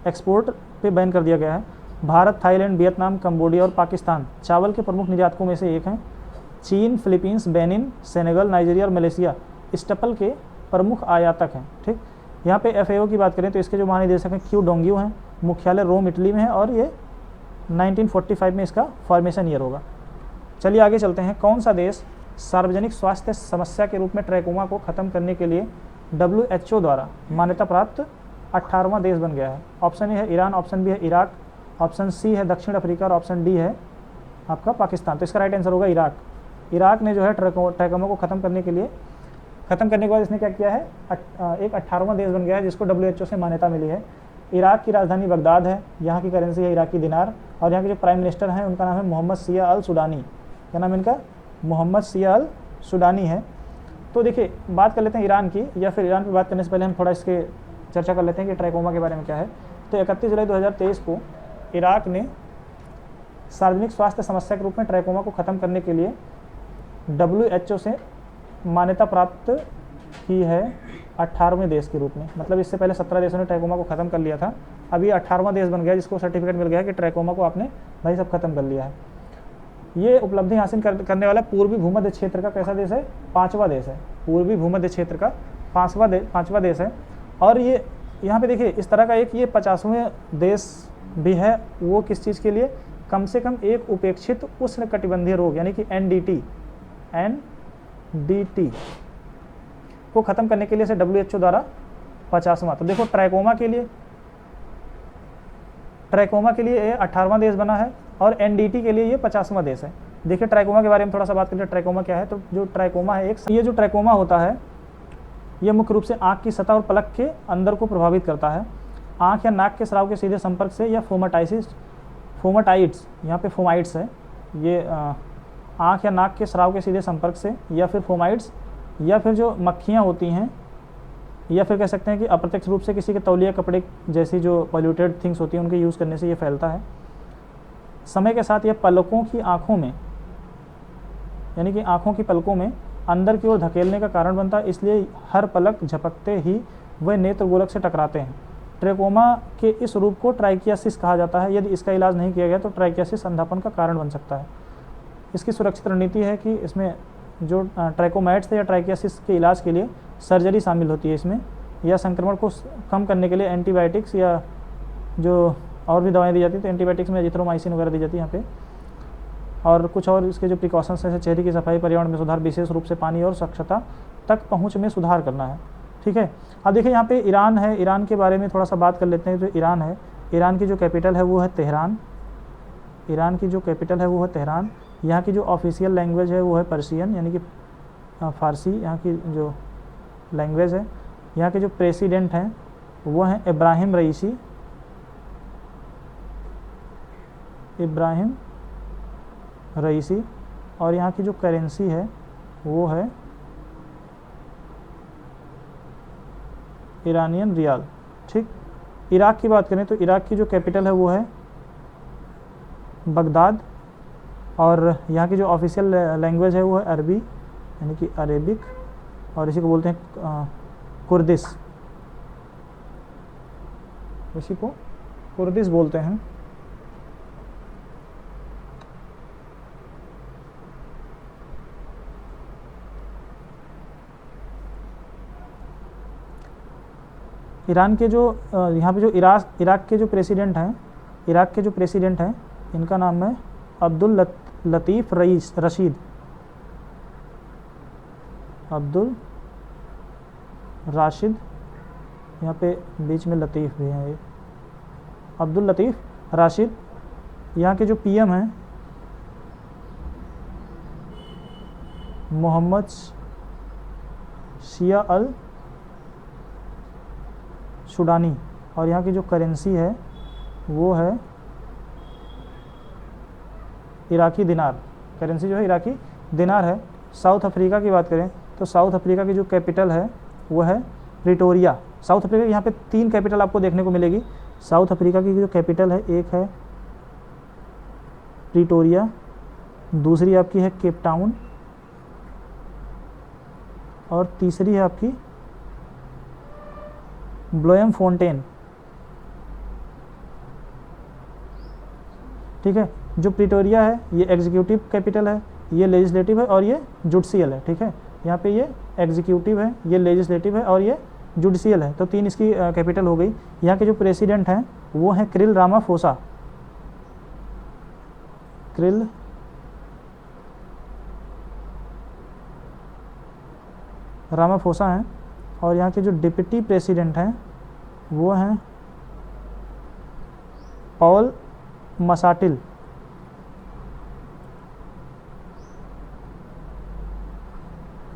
एक्सपोर्ट पे बैन कर दिया गया है। भारत, थाईलैंड, वियतनाम, कंबोडिया और पाकिस्तान चावल के प्रमुख निर्यातकों में से एक हैं। चीन, फिलीपींस, बेनिन, सेनेगल, नाइजीरिया और मलेशिया स्टेपल के प्रमुख आयातक हैं। ठीक, यहाँ पे FAO की बात करें तो इसके जो महानिदेशक हैं क्यू डोंग्यू हैं, मुख्यालय रोम इटली में है और ये 1945 में इसका फॉर्मेशन ईयर होगा। चलिए आगे चलते हैं। कौन सा देश सार्वजनिक स्वास्थ्य समस्या के रूप में ट्रैकोमा को ख़त्म करने के लिए WHO द्वारा मान्यता प्राप्त 18वां देश बन गया है? ऑप्शन ए है ईरान, ऑप्शन बी है इराक, ऑप्शन सी है दक्षिण अफ्रीका और ऑप्शन डी है आपका पाकिस्तान। तो इसका राइट आंसर होगा इराक। इराक ने जो है ट्रैकोमा को ख़त्म करने के बाद इसने क्या किया है? एक 18वां देश बन गया है जिसको WHO से मान्यता मिली है। इराक की राजधानी बगदाद है, यहाँ की करेंसी है इराकी दिनार और यहाँ के जो प्राइम मिनिस्टर हैं उनका नाम है मोहम्मद सिया अल सुडानी। क्या नाम है इनका? मोहम्मद सिया अल सुडानी है। तो देखिए बात कर लेते हैं ईरान की, या फिर ईरान की बात करने से पहले हम थोड़ा इसके चर्चा कर लेते हैं कि ट्रैकोमा के बारे में क्या है। तो 31 जुलाई 2023 को इराक ने सार्वजनिक स्वास्थ्य समस्या के रूप में ट्रैकोमा को ख़त्म करने के लिए WHO से मान्यता प्राप्त की है 18वें देश के रूप में। मतलब इससे पहले 17 देशों ने ट्रैकोमा को ख़त्म कर लिया था, अभी 18वां देश बन गया जिसको सर्टिफिकेट मिल गया कि ट्रैकोमा को आपने भाई सब खत्म कर लिया है। ये उपलब्धि हासिल करने वाला पूर्वी भूमध्य क्षेत्र का कैसा देश है? 5वां देश है। पूर्वी भूमध्य क्षेत्र का 5वां देश है। और ये यहाँ पे देखिए इस तरह का एक ये 50वें देश भी है। वो किस चीज़ के लिए? कम से कम एक उपेक्षित उष्णकटिबंधीय रोग यानी कि NDT को ख़त्म करने के लिए से WHO द्वारा 50वां। तो देखो ट्रैकोमा के लिए ये 18वां देश बना है और NDT के लिए ये 50वां देश है। देखिए ट्रैकोमा के बारे में थोड़ा सा बात करें। ट्रैकोमा क्या है? तो जो ट्रैकोमा है ये जो ट्रैकोमा होता है ये मुख्य रूप से आँख की सतह और पलक के अंदर को प्रभावित करता है। आँख या नाक के स्राव के सीधे संपर्क से या फोमाटाइट्स, यहाँ पे फोमाइट्स है, ये आँख या नाक के स्राव के सीधे संपर्क से या फिर फोमाइट्स या फिर जो मक्खियाँ होती हैं या फिर कह सकते हैं कि अप्रत्यक्ष रूप से किसी के तौलिया कपड़े जैसी जो पॉल्यूटेड थिंग्स होती हैं उनके यूज़ करने से ये फैलता है। समय के साथ यह पलकों की आँखों में यानी कि आँखों की पलकों में अंदर की ओर धकेलने का कारण बनता है, इसलिए हर पलक झपकते ही वह नेत्र गोलक से टकराते हैं। ट्रैकोमा के इस रूप को ट्राइकियासिस कहा जाता है। यदि इसका इलाज नहीं किया गया तो ट्राइकियासिस अंधापन का कारण बन सकता है। इसकी सुरक्षित रणनीति है कि इसमें जो ट्रैकोमाइट्स या ट्राइकियासिस के इलाज के लिए सर्जरी शामिल होती है इसमें, या संक्रमण को कम करने के लिए एंटीबायोटिक्स या जो और भी दवाएं दी जाती है। तो एंटीबायोटिक्स में एजिथ्रोमाइसिन वगैरह दी जाती है यहाँ पे, और कुछ और इसके जो प्रिकॉशंस हैं, चेहरे की सफाई, पर्यावरण में सुधार, विशेष रूप से पानी और स्वच्छता तक पहुँच में सुधार करना है। ठीक है। अब देखिए यहाँ पे ईरान है, ईरान के बारे में थोड़ा सा बात कर लेते हैं। जो ईरान है, ईरान की जो कैपिटल है वो है तेहरान। ईरान की जो कैपिटल है वो है तेहरान। यहाँ की जो ऑफिशियल लैंग्वेज है वो है पर्शियन यानी कि फ़ारसी, यहाँ की जो लैंग्वेज है। यहाँ के जो प्रेसिडेंट हैं वो हैं इब्राहिम रईसी, और यहाँ की जो करेंसी है वो है ईरानियन रियाल। ठीक। इराक की बात करें तो इराक की जो कैपिटल है वो है बगदाद, और यहाँ की जो ऑफिशियल लैंग्वेज है वो है अरबी यानी कि अरेबिक, और इसी को बोलते हैं कुर्दिश, इसी को कुर्दिश बोलते हैं। ईरान के जो यहाँ पे जो इराक के जो प्रेसिडेंट हैं, इनका नाम है अब्दुल लतीफ़ रशीद। अब्दुल राशिद, यहाँ पे बीच में लतीफ़ भी हैं, ये अब्दुल लतीफ़ राशिद। यहाँ के जो पीएम हैं मोहम्मद शिया अल सुडानी, और यहाँ की जो करेंसी है वो है इराकी दिनार। करेंसी जो है इराकी दिनार है। साउथ अफ्रीका की बात करें तो साउथ अफ्रीका की जो कैपिटल है वो है प्रिटोरिया। साउथ अफ्रीका यहाँ पे 3 कैपिटल आपको देखने को मिलेगी। साउथ अफ्रीका की जो कैपिटल है, एक है प्रिटोरिया, दूसरी आपकी है केप टाउन, और तीसरी है आपकी ब्लोएमफोंटेन। ठीक है। जो प्रिटोरिया है ये एग्जीक्यूटिव कैपिटल है, ये लेजिस्लेटिव है और ये जुडिशियल है। ठीक है। यहाँ पे ये एग्जीक्यूटिव है, ये लेजिस्लेटिव है और ये जुडिशियल है। तो 3 इसकी कैपिटल हो गई। यहाँ के जो प्रेसिडेंट हैं वो हैं क्रिल रामाफोसा हैं, और यहाँ के जो डिप्टी प्रेसिडेंट हैं वो हैं पॉल मसाटिल।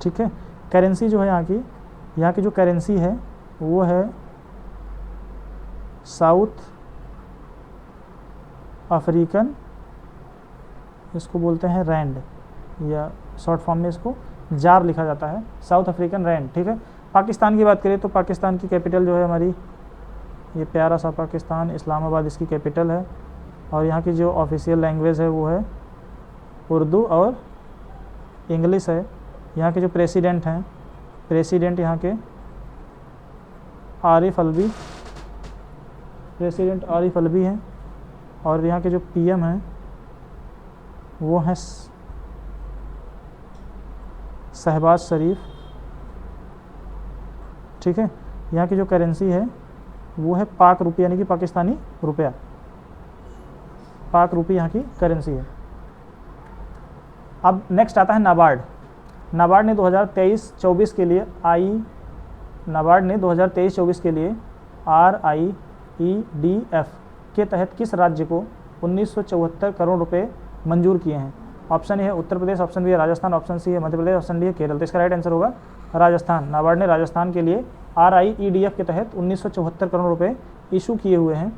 ठीक है। करेंसी जो है यहाँ की जो करेंसी है वो है साउथ अफ्रीकन, इसको बोलते हैं रैंड, या शॉर्ट फॉर्म में इसको जार लिखा जाता है, साउथ अफ्रीकन रैंड। ठीक है। पाकिस्तान की बात करें तो पाकिस्तान की कैपिटल जो है हमारी, ये प्यारा सा पाकिस्तान, इस्लामाबाद इसकी कैपिटल है। और यहाँ की जो ऑफिशियल लैंग्वेज है वो है उर्दू और इंग्लिश है। यहाँ के जो प्रेसिडेंट हैं, प्रेसिडेंट यहाँ के आरिफ अलवी, प्रेसिडेंट आरिफ अलवी हैं। और यहाँ के जो पीएम हैं वो हैं शहबाज शरीफ, ठीक है। यहाँ की जो करेंसी है वो है पाक रुपया, यानी कि पाकिस्तानी रुपया, पाक रुपये यहाँ की करेंसी है। अब नेक्स्ट आता है नाबार्ड। नाबार्ड ने 2023-24 के लिए नाबार्ड ने 2023-24 के लिए RIEDF के तहत किस राज्य को 1974 करोड़ रुपए मंजूर किए हैं? ऑप्शन ए है उत्तर प्रदेश, ऑप्शन बी है राजस्थान, ऑप्शन सी है मध्य प्रदेश, ऑप्शन डी है केरल। तो इसका राइट आंसर होगा राजस्थान। नाबार्ड ने राजस्थान के लिए RIEDF के तहत 1974 करोड़ रुपए इशू किए हुए हैं।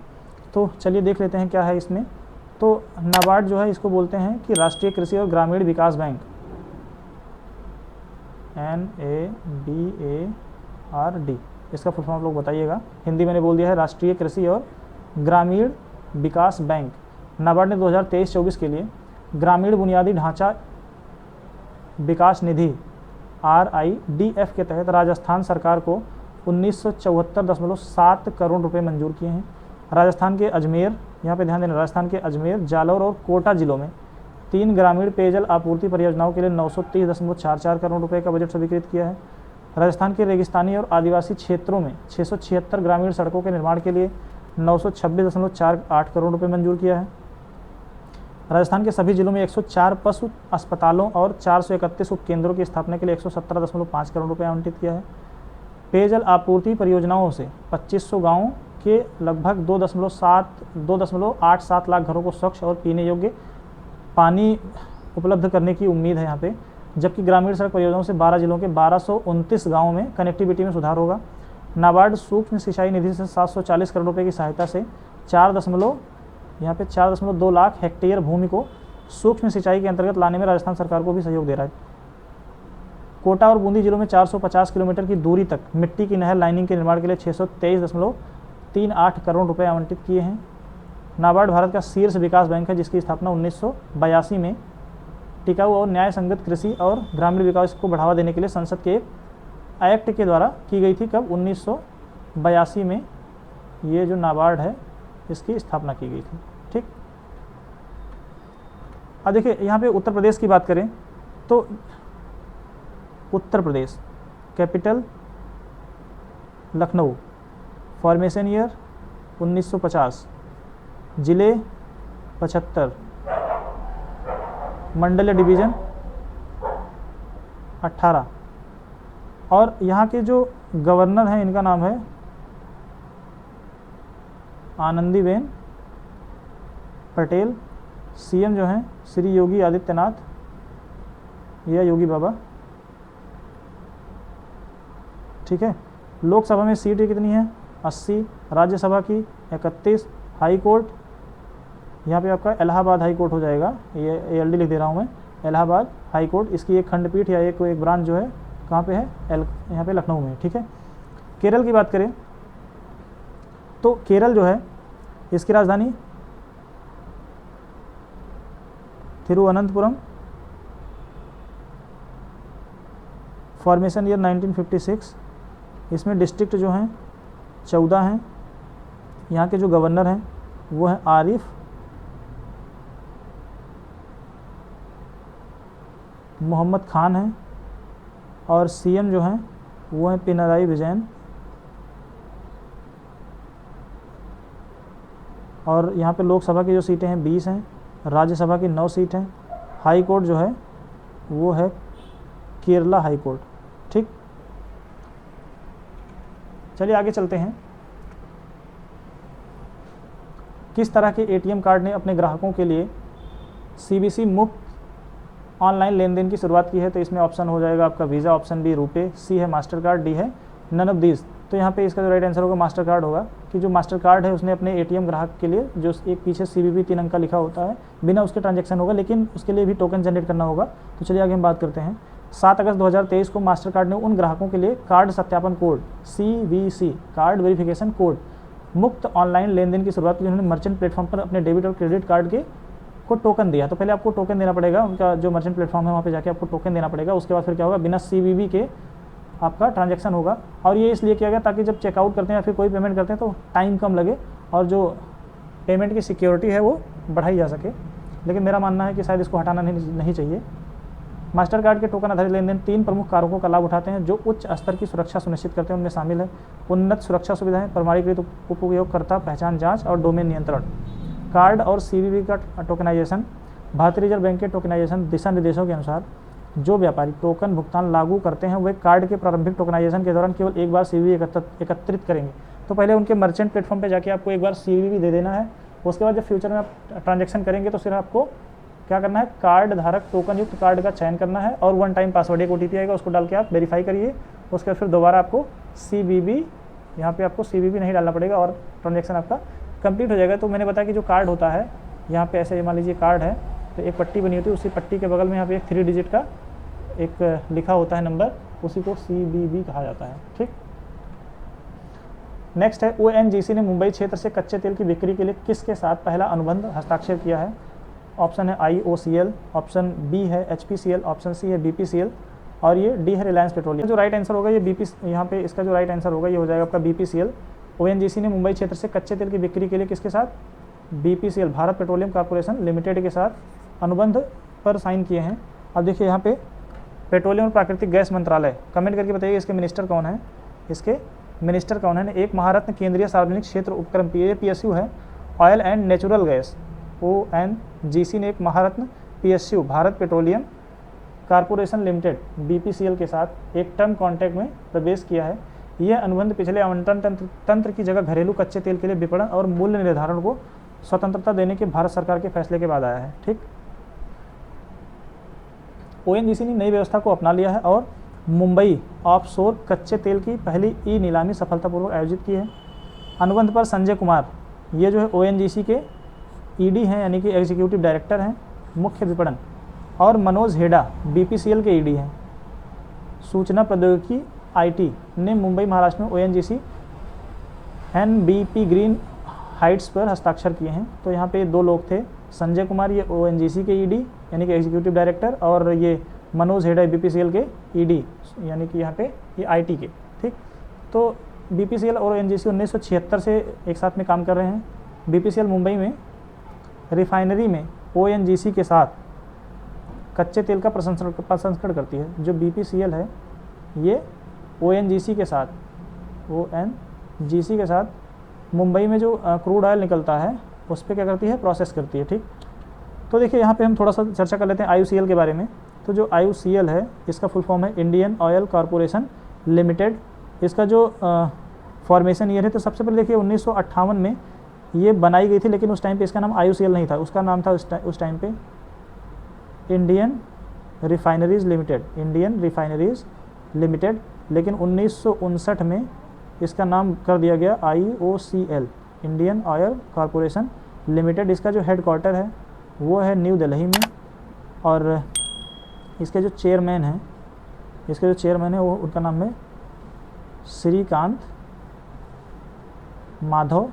तो चलिए देख लेते हैं क्या है इसमें। तो नाबार्ड जो है इसको बोलते हैं कि राष्ट्रीय कृषि और ग्रामीण विकास बैंक, NABARD, इसका फुल फॉर्म आप लोग बताइएगा। हिंदी मैंने बोल दिया है राष्ट्रीय कृषि और ग्रामीण विकास बैंक। नाबार्ड ने 2023-24 के लिए ग्रामीण बुनियादी ढांचा विकास निधि RIDF के तहत राजस्थान सरकार को 1974.7 करोड़ रुपए मंजूर किए हैं। राजस्थान के अजमेर, यहाँ पे ध्यान देना, राजस्थान के अजमेर, जालौर और कोटा जिलों में 3 ग्रामीण पेयजल आपूर्ति परियोजनाओं के लिए 930.44 करोड़ रुपए का बजट स्वीकृत किया है। राजस्थान के रेगिस्तानी और आदिवासी क्षेत्रों में 676 ग्रामीण सड़कों के निर्माण के लिए 926.48 करोड़ रुपए मंजूर किया है। राजस्थान के सभी जिलों में 104 पशु अस्पतालों और 431 उपकेंद्रों की स्थापना के लिए 117.5 करोड़ रुपए आवंटित किया है। पेयजल आपूर्ति परियोजनाओं से 2500 गांवों के लगभग 2.87 लाख घरों को स्वच्छ और पीने योग्य पानी उपलब्ध करने की उम्मीद है यहाँ पे। जबकि ग्रामीण सड़क परियोजनाओं से 12 जिलों के 1229 गाँवों में कनेक्टिविटी में सुधार होगा। नाबार्ड सूक्ष्म सिंचाई निधि से 740 करोड़ रुपए की सहायता से 4.2 लाख हेक्टेयर भूमि को सूक्ष्म सिंचाई के अंतर्गत लाने में राजस्थान सरकार को भी सहयोग दे रहा है। कोटा और बूंदी जिलों में 450 किलोमीटर की दूरी तक मिट्टी की नहर लाइनिंग के निर्माण के लिए 623.38 करोड़ रुपए आवंटित किए हैं। नाबार्ड भारत का शीर्ष विकास बैंक है, जिसकी स्थापना 1982 में टिकाऊ और न्याय संगत कृषि और ग्रामीण विकास को बढ़ावा देने के लिए संसद के एक एक्ट के द्वारा की गई थी। कब? 1982 में ये जो नाबार्ड है इसकी स्थापना की गई थी। ठीक, अब देखिए यहाँ पे उत्तर प्रदेश की बात करें तो Uttar Pradesh capital Lucknow, formation year 1950, जिले 75, मंडल डिवीज़न 18 और यहाँ के जो गवर्नर हैं इनका नाम है आनंदीबेन पटेल। सीएम जो हैं श्री योगी आदित्यनाथ या योगी बाबा। ठीक है, लोकसभा में सीटें कितनी हैं? 80, राज्यसभा की 31, हाई कोर्ट यहाँ पे आपका इलाहाबाद हाई कोर्ट हो जाएगा, ये ALD लिख दे रहा हूँ मैं, इलाहाबाद हाई कोर्ट। इसकी एक खंडपीठ या एक ब्रांच जो है कहाँ पे है? यहाँ पे लखनऊ में। ठीक है, केरल की बात करें तो केरल जो है इसकी राजधानी तिरुवनंतपुरम, फॉर्मेशन ईयर 1956। इसमें डिस्ट्रिक्ट जो हैं 14 हैं। यहाँ के जो गवर्नर हैं वो हैं आरिफ मोहम्मद खान हैं और सीएम जो हैं वो हैं पिनराई विजयन। और यहाँ पे लोकसभा की जो सीटें हैं 20 हैं, राज्यसभा की 9 सीट हैं। हाई कोर्ट जो है वो है केरला हाई कोर्ट। ठीक, चलिए आगे चलते हैं। किस तरह के ATM कार्ड ने अपने ग्राहकों के लिए CBC मुक्त ऑनलाइन लेन देन की शुरुआत की है? तो इसमें ऑप्शन हो जाएगा आपका वीज़ा, ऑप्शन बी रुपे, सी है मास्टर कार्ड, डी है नन ऑफ दीज। तो यहाँ पे इसका जो राइट आंसर होगा मास्टर कार्ड होगा, कि जो मास्टर कार्ड है उसने अपने ATM ग्राहक के लिए जो एक पीछे CVV 3 अंक का लिखा होता है, बिना उसके ट्रांजैक्शन होगा, लेकिन उसके लिए भी टोकन जनरेट करना होगा। तो चलिए आगे हम बात करते हैं। 7 अगस्त 2023 को मास्टर कार्ड ने उन ग्राहकों के लिए कार्ड सत्यापन code CVC card verification code मुक्त ऑनलाइन लेन देन की शुरुआत की, जिन्होंने मर्चेंट प्लेटफॉर्म पर अपने डेबिट और क्रेडिट कार्ड के को टोकन दिया। तो पहले आपको टोकन देना पड़ेगा, उनका जो मर्चेंट प्लेटफॉर्म है वहाँ पे जाके आपको टोकन देना पड़ेगा। उसके बाद फिर क्या होगा, बिना CVV के आपका ट्रांजैक्शन होगा। और ये इसलिए किया गया ताकि जब चेकआउट करते हैं या फिर कोई पेमेंट करते हैं तो टाइम कम लगे और जो पेमेंट की सिक्योरिटी है वो बढ़ाई जा सके। लेकिन मेरा मानना है कि शायद इसको हटाना नहीं चाहिए। मास्टर कार्ड के टोकन आधारित लेन देन 3 प्रमुख कारकों का लाभ उठाते हैं जो उच्च स्तर की सुरक्षा सुनिश्चित करते हैं। उनमें शामिल है उन्नत सुरक्षा सुविधाएं, प्रमाणीकृत उपयोगकर्ता पहचान जांच और डोमेन नियंत्रण, कार्ड और CVV का टोकनाइजेशन। भारतीय रिजर्व बैंक के टोकनाइजेशन दिशा निर्देशों के अनुसार जो व्यापारी टोकन भुगतान लागू करते हैं वे कार्ड के प्रारंभिक टोकनाइजेशन के दौरान केवल एक बार CVV एकत्रित करेंगे। तो पहले उनके मर्चेंट प्लेटफॉर्म पे जाके आपको एक बार CVV दे देना है। उसके बाद जब फ्यूचर में आप ट्रांजैक्शन करेंगे तो फिर आपको क्या करना है, कार्ड धारक टोकन युक्त कार्ड का चयन करना है और 1 टाइम पासवर्ड, एक OTP आएगा, उसको डाल के आप वेरीफाई करिए। उसके बाद फिर दोबारा आपको CVV, यहाँ पे आपको CVV नहीं डालना पड़ेगा और ट्रांजैक्शन आपका कंप्लीट हो जाएगा। तो मैंने बताया कि जो कार्ड होता है यहाँ पे ऐसे मान लीजिए कार्ड है तो एक पट्टी बनी होती है, उसी पट्टी के बगल में यहाँ पे एक 3 डिजिट का एक लिखा होता है नंबर, उसी को CVV कहा जाता है। ठीक, नेक्स्ट है ONGC ने मुंबई क्षेत्र से कच्चे तेल की बिक्री के लिए किसके साथ पहला अनुबंध हस्ताक्षर किया है? ऑप्शन है IOCL, ऑप्शन B है HPCL, ऑप्शन C है BPCL और ये D है रिलायंस पेट्रोलियम। जो राइट आंसर होगा ये BP, यहाँ पे इसका जो राइट आंसर होगा ये हो जाएगा आपका BPCL। ONGC ने मुंबई क्षेत्र से कच्चे तेल की बिक्री के लिए किसके साथ? BPCL Bharat petroleum corporation limited के साथ अनुबंध पर साइन किए हैं। अब देखिए यहाँ पे पेट्रोलियम और प्राकृतिक गैस मंत्रालय, कमेंट करके बताइए इसके मिनिस्टर कौन है? इसके मिनिस्टर कौन है? एक महारत्न केंद्रीय सार्वजनिक क्षेत्र उपक्रम PSU है। Oil and natural gas ONGC ने एक महारत्न PSU Bharat petroleum corporation limited BPCL के साथ एक टर्म कॉन्ट्रैक्ट में प्रवेश किया है। यह अनुबंध पिछले आवंटन तंत्र की जगह घरेलू कच्चे तेल के लिए विपणन और मूल्य निर्धारण को स्वतंत्रता देने के भारत सरकार के फैसले के बाद आया है। ठीक, ONGC ने नई व्यवस्था को अपना लिया है और मुंबई ऑफशोर कच्चे तेल की पहली नीलामी सफलतापूर्वक आयोजित की है। अनुबंध पर संजय कुमार, ये जो है ONGC के ED हैं, यानी कि एग्जीक्यूटिव डायरेक्टर हैं मुख्य विपणन, और मनोज हेडा BPCL के ED हैं। सूचना प्रौद्योगिकी IT ने मुंबई महाराष्ट्र में ONGC NBP ग्रीन हाइट्स पर हस्ताक्षर किए हैं। तो यहाँ पे 2 लोग थे, संजय कुमार ये ONGC के ED यानी कि एग्जीक्यूटिव डायरेक्टर, और ये मनोज हेडा BPCL के ED यानी कि यहाँ पे ये IT के। ठीक, तो BPCL और ONGC 1976 से एक साथ में काम कर रहे हैं। BPCL मुंबई में रिफाइनरी में ONGC के साथ कच्चे तेल का प्रसंस्करण करती है। जो BPCL है ये ONGC के साथ मुंबई में जो क्रूड ऑयल निकलता है उस पर क्या करती है, प्रोसेस करती है। ठीक, तो देखिए यहाँ पे हम थोड़ा सा चर्चा कर लेते हैं IOCL के बारे में। तो जो IOCL है इसका फुल फॉर्म है इंडियन ऑयल कॉर्पोरेशन लिमिटेड। इसका जो फॉर्मेशन ईयर है तो सबसे पहले देखिए 1958 में ये बनाई गई थी, लेकिन उस टाइम पे इसका नाम IOCL नहीं था, उसका नाम था उस टाइम पे इंडियन रिफाइनरीज लिमिटेड। लेकिन 1959 में इसका नाम कर दिया गया IOCL, Indian oil corporation limited. इसका जो हेडक्वार्टर है वो है न्यू दिल्ली में, और इसके जो चेयरमैन हैं वो उनका नाम है श्रीकांत माधव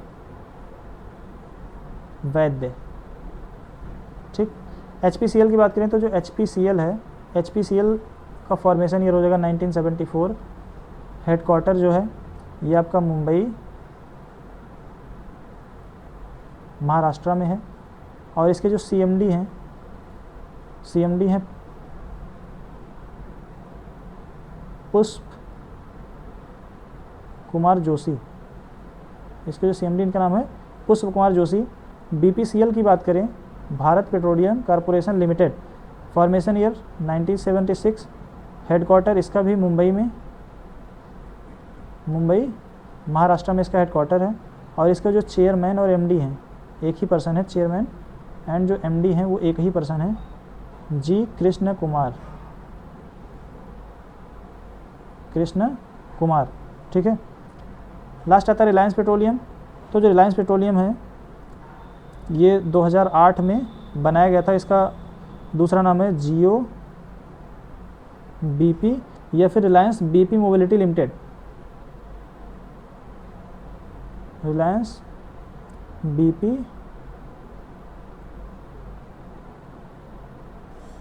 वैद्य। ठीक, HPCL की बात करें तो जो HPCL है, HPCL का फॉर्मेशन ईयर हो जाएगा 1974। हेडक्वार्टर जो है ये आपका मुंबई महाराष्ट्र में है, और इसके जो CMD हैं पुष्प कुमार जोशी। इसके जो CMD इनका नाम है पुष्प कुमार जोशी। BPCL की बात करें, Bharat petroleum corporation limited, formation year 1976। Headquarter इसका भी मुंबई महाराष्ट्र में इसका हेडक्वार्टर है, और इसका जो चेयरमैन और MD हैं एक ही पर्सन है, चेयरमैन एंड जो MD हैं वो एक ही पर्सन है, G कृष्ण कुमार। ठीक है, लास्ट आता है रिलायंस पेट्रोलियम। तो जो रिलायंस पेट्रोलियम है ये 2008 में बनाया गया था। इसका दूसरा नाम है जियो BP या फिर Reliance BP mobility limited, Reliance BP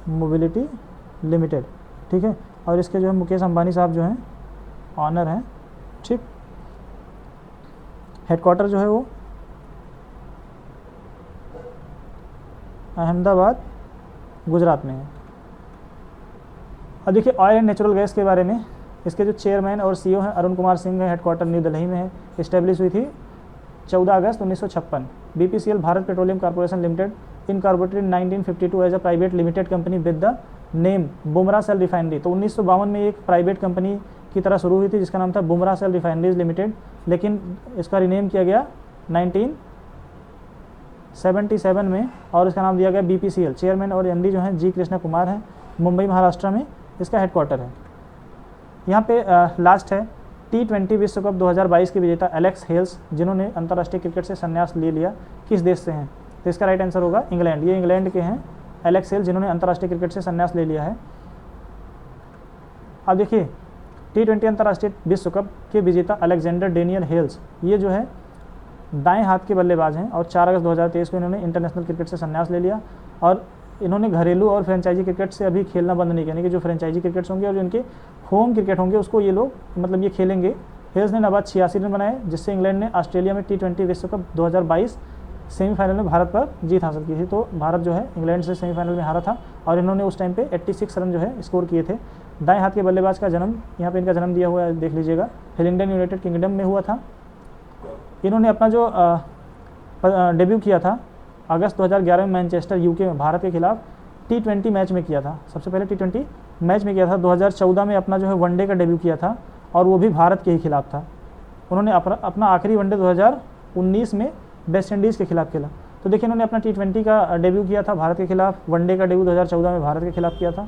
mobility limited, ठीक है। और इसके जो है मुकेश अंबानी साहब जो हैं ऑनर हैं, ठीक। हेडक्वार्टर जो है वो अहमदाबाद गुजरात में है। अब देखिए ऑयल एंड नेचुरल गैस के बारे में, इसके जो चेयरमैन और CEO हैं अरुण कुमार सिंह है। हेडक्वार्टर न्यू दिल्ली में है। इस्टेब्लिश हुई थी 14 अगस्त 1956। BPCL Bharat petroleum corporation limited incorporated 1952 as a private limited company with the name बुमरा सेल रिफाइनरी। तो 1952 में एक प्राइवेट कंपनी की तरह शुरू हुई थी जिसका नाम था बुमरा सेल रिफाइनरीज लिमिटेड, लेकिन इसका रिनेम किया गया 1977 में और इसका नाम दिया गया BPCL। चेयरमैन और MD जो हैं G कृष्णा कुमार हैं। मुंबई महाराष्ट्र में इसका हेडक्वार्टर है। यहाँ पे लास्ट है T20 विश्व कप 2022 के विजेता एलेक्स हेल्स, जिन्होंने अंतर्राष्ट्रीय क्रिकेट से संन्यास ले लिया, किस देश से हैं? तो इसका राइट आंसर होगा इंग्लैंड। ये इंग्लैंड के हैं एलेक्स हेल्स, जिन्होंने अंतर्राष्ट्रीय क्रिकेट से संन्यास ले लिया है। अब देखिए T20 अंतर्राष्ट्रीय विश्व कप के विजेता अलेक्जेंडर डेनियल हेल्स, ये जो है दाएं हाथ के बल्लेबाज हैं और 4 अगस्त 2023 को इन्होंने इंटरनेशनल क्रिकेट से संन्यास ले लिया और इन्होंने घरेलू और फ्रेंचाइजी क्रिकेट से अभी खेलना बंद नहीं किया, यानी कि जो फ्रेंचाइजी क्रिकेट्स होंगे और जो इनके होम क्रिकेट होंगे उसको ये लोग मतलब ये खेलेंगे। हेल्स ने नाबाद 86 रन बनाए, जिससे इंग्लैंड ने ऑस्ट्रेलिया में T20 विश्व कप 2022 सेमीफाइनल में भारत पर जीत हासिल की थी। तो भारत जो है इंग्लैंड से सेमीफाइनल में हारा था और इन्होंने उस टाइम पे 86 रन जो है स्कोर किए थे। दाएं हाथ के बल्लेबाज का जन्म यहाँ पे इनका जन्म दिया हुआ है, देख लीजिएगा, हिलिंगडन यूनाइटेड किंगडम में हुआ था। इन्होंने अपना जो डेब्यू किया था अगस्त 2011 में मैनचेस्टर UK में भारत के खिलाफ T20 मैच में किया था। सबसे पहले T20 मैच में किया था। 2014 में अपना जो है वनडे का डेब्यू किया था और वो भी भारत के ही खिलाफ था। उन्होंने अपना आखिरी वनडे 2019 में वेस्ट इंडीज़ के खिलाफ खेला। तो देखिए इन्होंने अपना T20 का डेब्यू किया था भारत के खिलाफ, वनडे का डेब्यू 2014 में भारत के खिलाफ किया था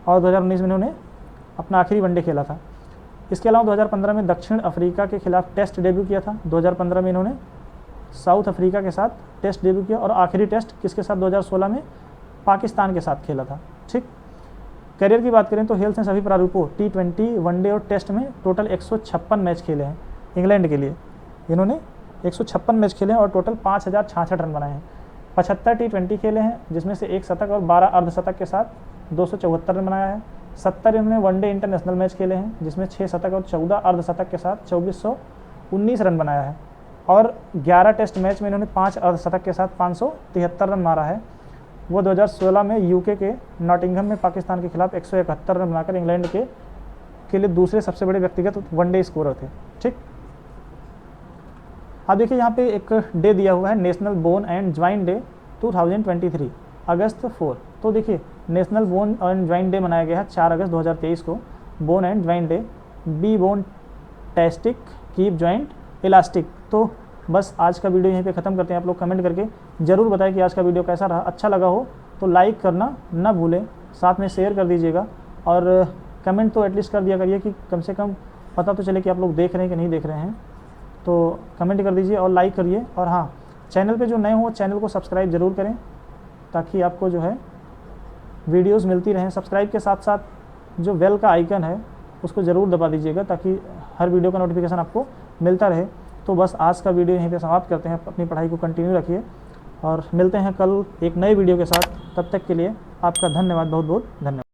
और 2019 में इन्होंने अपना आखिरी वनडे खेला था। इसके अलावा 2015 में दक्षिण अफ्रीका के खिलाफ टेस्ट डेब्यू किया था। 2015 में इन्होंने साउथ अफ्रीका के साथ टेस्ट डेब्यू किया और आखिरी टेस्ट किसके साथ 2016 में पाकिस्तान के साथ खेला था, ठीक। करियर की बात करें तो हेल्स ने सभी प्रारूपों T20, वनडे और टेस्ट में टोटल 156 मैच खेले हैं इंग्लैंड के लिए। इन्होंने 156 मैच खेले हैं और टोटल 5066 रन बनाए हैं। 75 T20 खेले हैं जिसमें से 1 शतक और 12 अर्धशतक के साथ 274 रन बनाया है। 70 इन्होंने वनडे इंटरनेशनल मैच खेले हैं जिसमें 6 शतक और 14 अर्धशतक के साथ 2419 रन बनाया है और 11 टेस्ट मैच में इन्होंने 5 अर्धशतक के साथ 573 रन मारा है। वो 2016 में UK के नॉटिंघम में पाकिस्तान के खिलाफ 171 रन बनाकर इंग्लैंड के लिए दूसरे सबसे बड़े व्यक्तिगत वनडे स्कोरर थे, ठीक। अब देखिए यहाँ पे एक डे दिया हुआ है, national bone and joint day 2023 अगस्त 4। तो देखिए national bone and joint day मनाया गया है 4 अगस्त 2023 को। Bone and joint day, be bone टेस्टिक कीप ज्वाइंट इलास्टिक। तो बस आज का वीडियो यहीं पे ख़त्म करते हैं। आप लोग कमेंट करके ज़रूर बताएं कि आज का वीडियो कैसा रहा। अच्छा लगा हो तो लाइक करना ना भूलें, साथ में शेयर कर दीजिएगा और कमेंट तो एटलीस्ट कर दिया करिए कि कम से कम पता तो चले कि आप लोग देख रहे हैं कि नहीं देख रहे हैं। तो कमेंट कर दीजिए और लाइक करिए और हाँ, चैनल पे जो नए हो चैनल को सब्सक्राइब ज़रूर करें ताकि आपको जो है वीडियोस मिलती रहें। सब्सक्राइब के साथ साथ जो बेल का आइकन है उसको ज़रूर दबा दीजिएगा ताकि हर वीडियो का नोटिफिकेशन आपको मिलता रहे। तो बस आज का वीडियो यहीं पे समाप्त करते हैं। अपनी पढ़ाई को कंटिन्यू रखिए और मिलते हैं कल एक नए वीडियो के साथ। तब तक के लिए आपका धन्यवाद, बहुत बहुत धन्यवाद।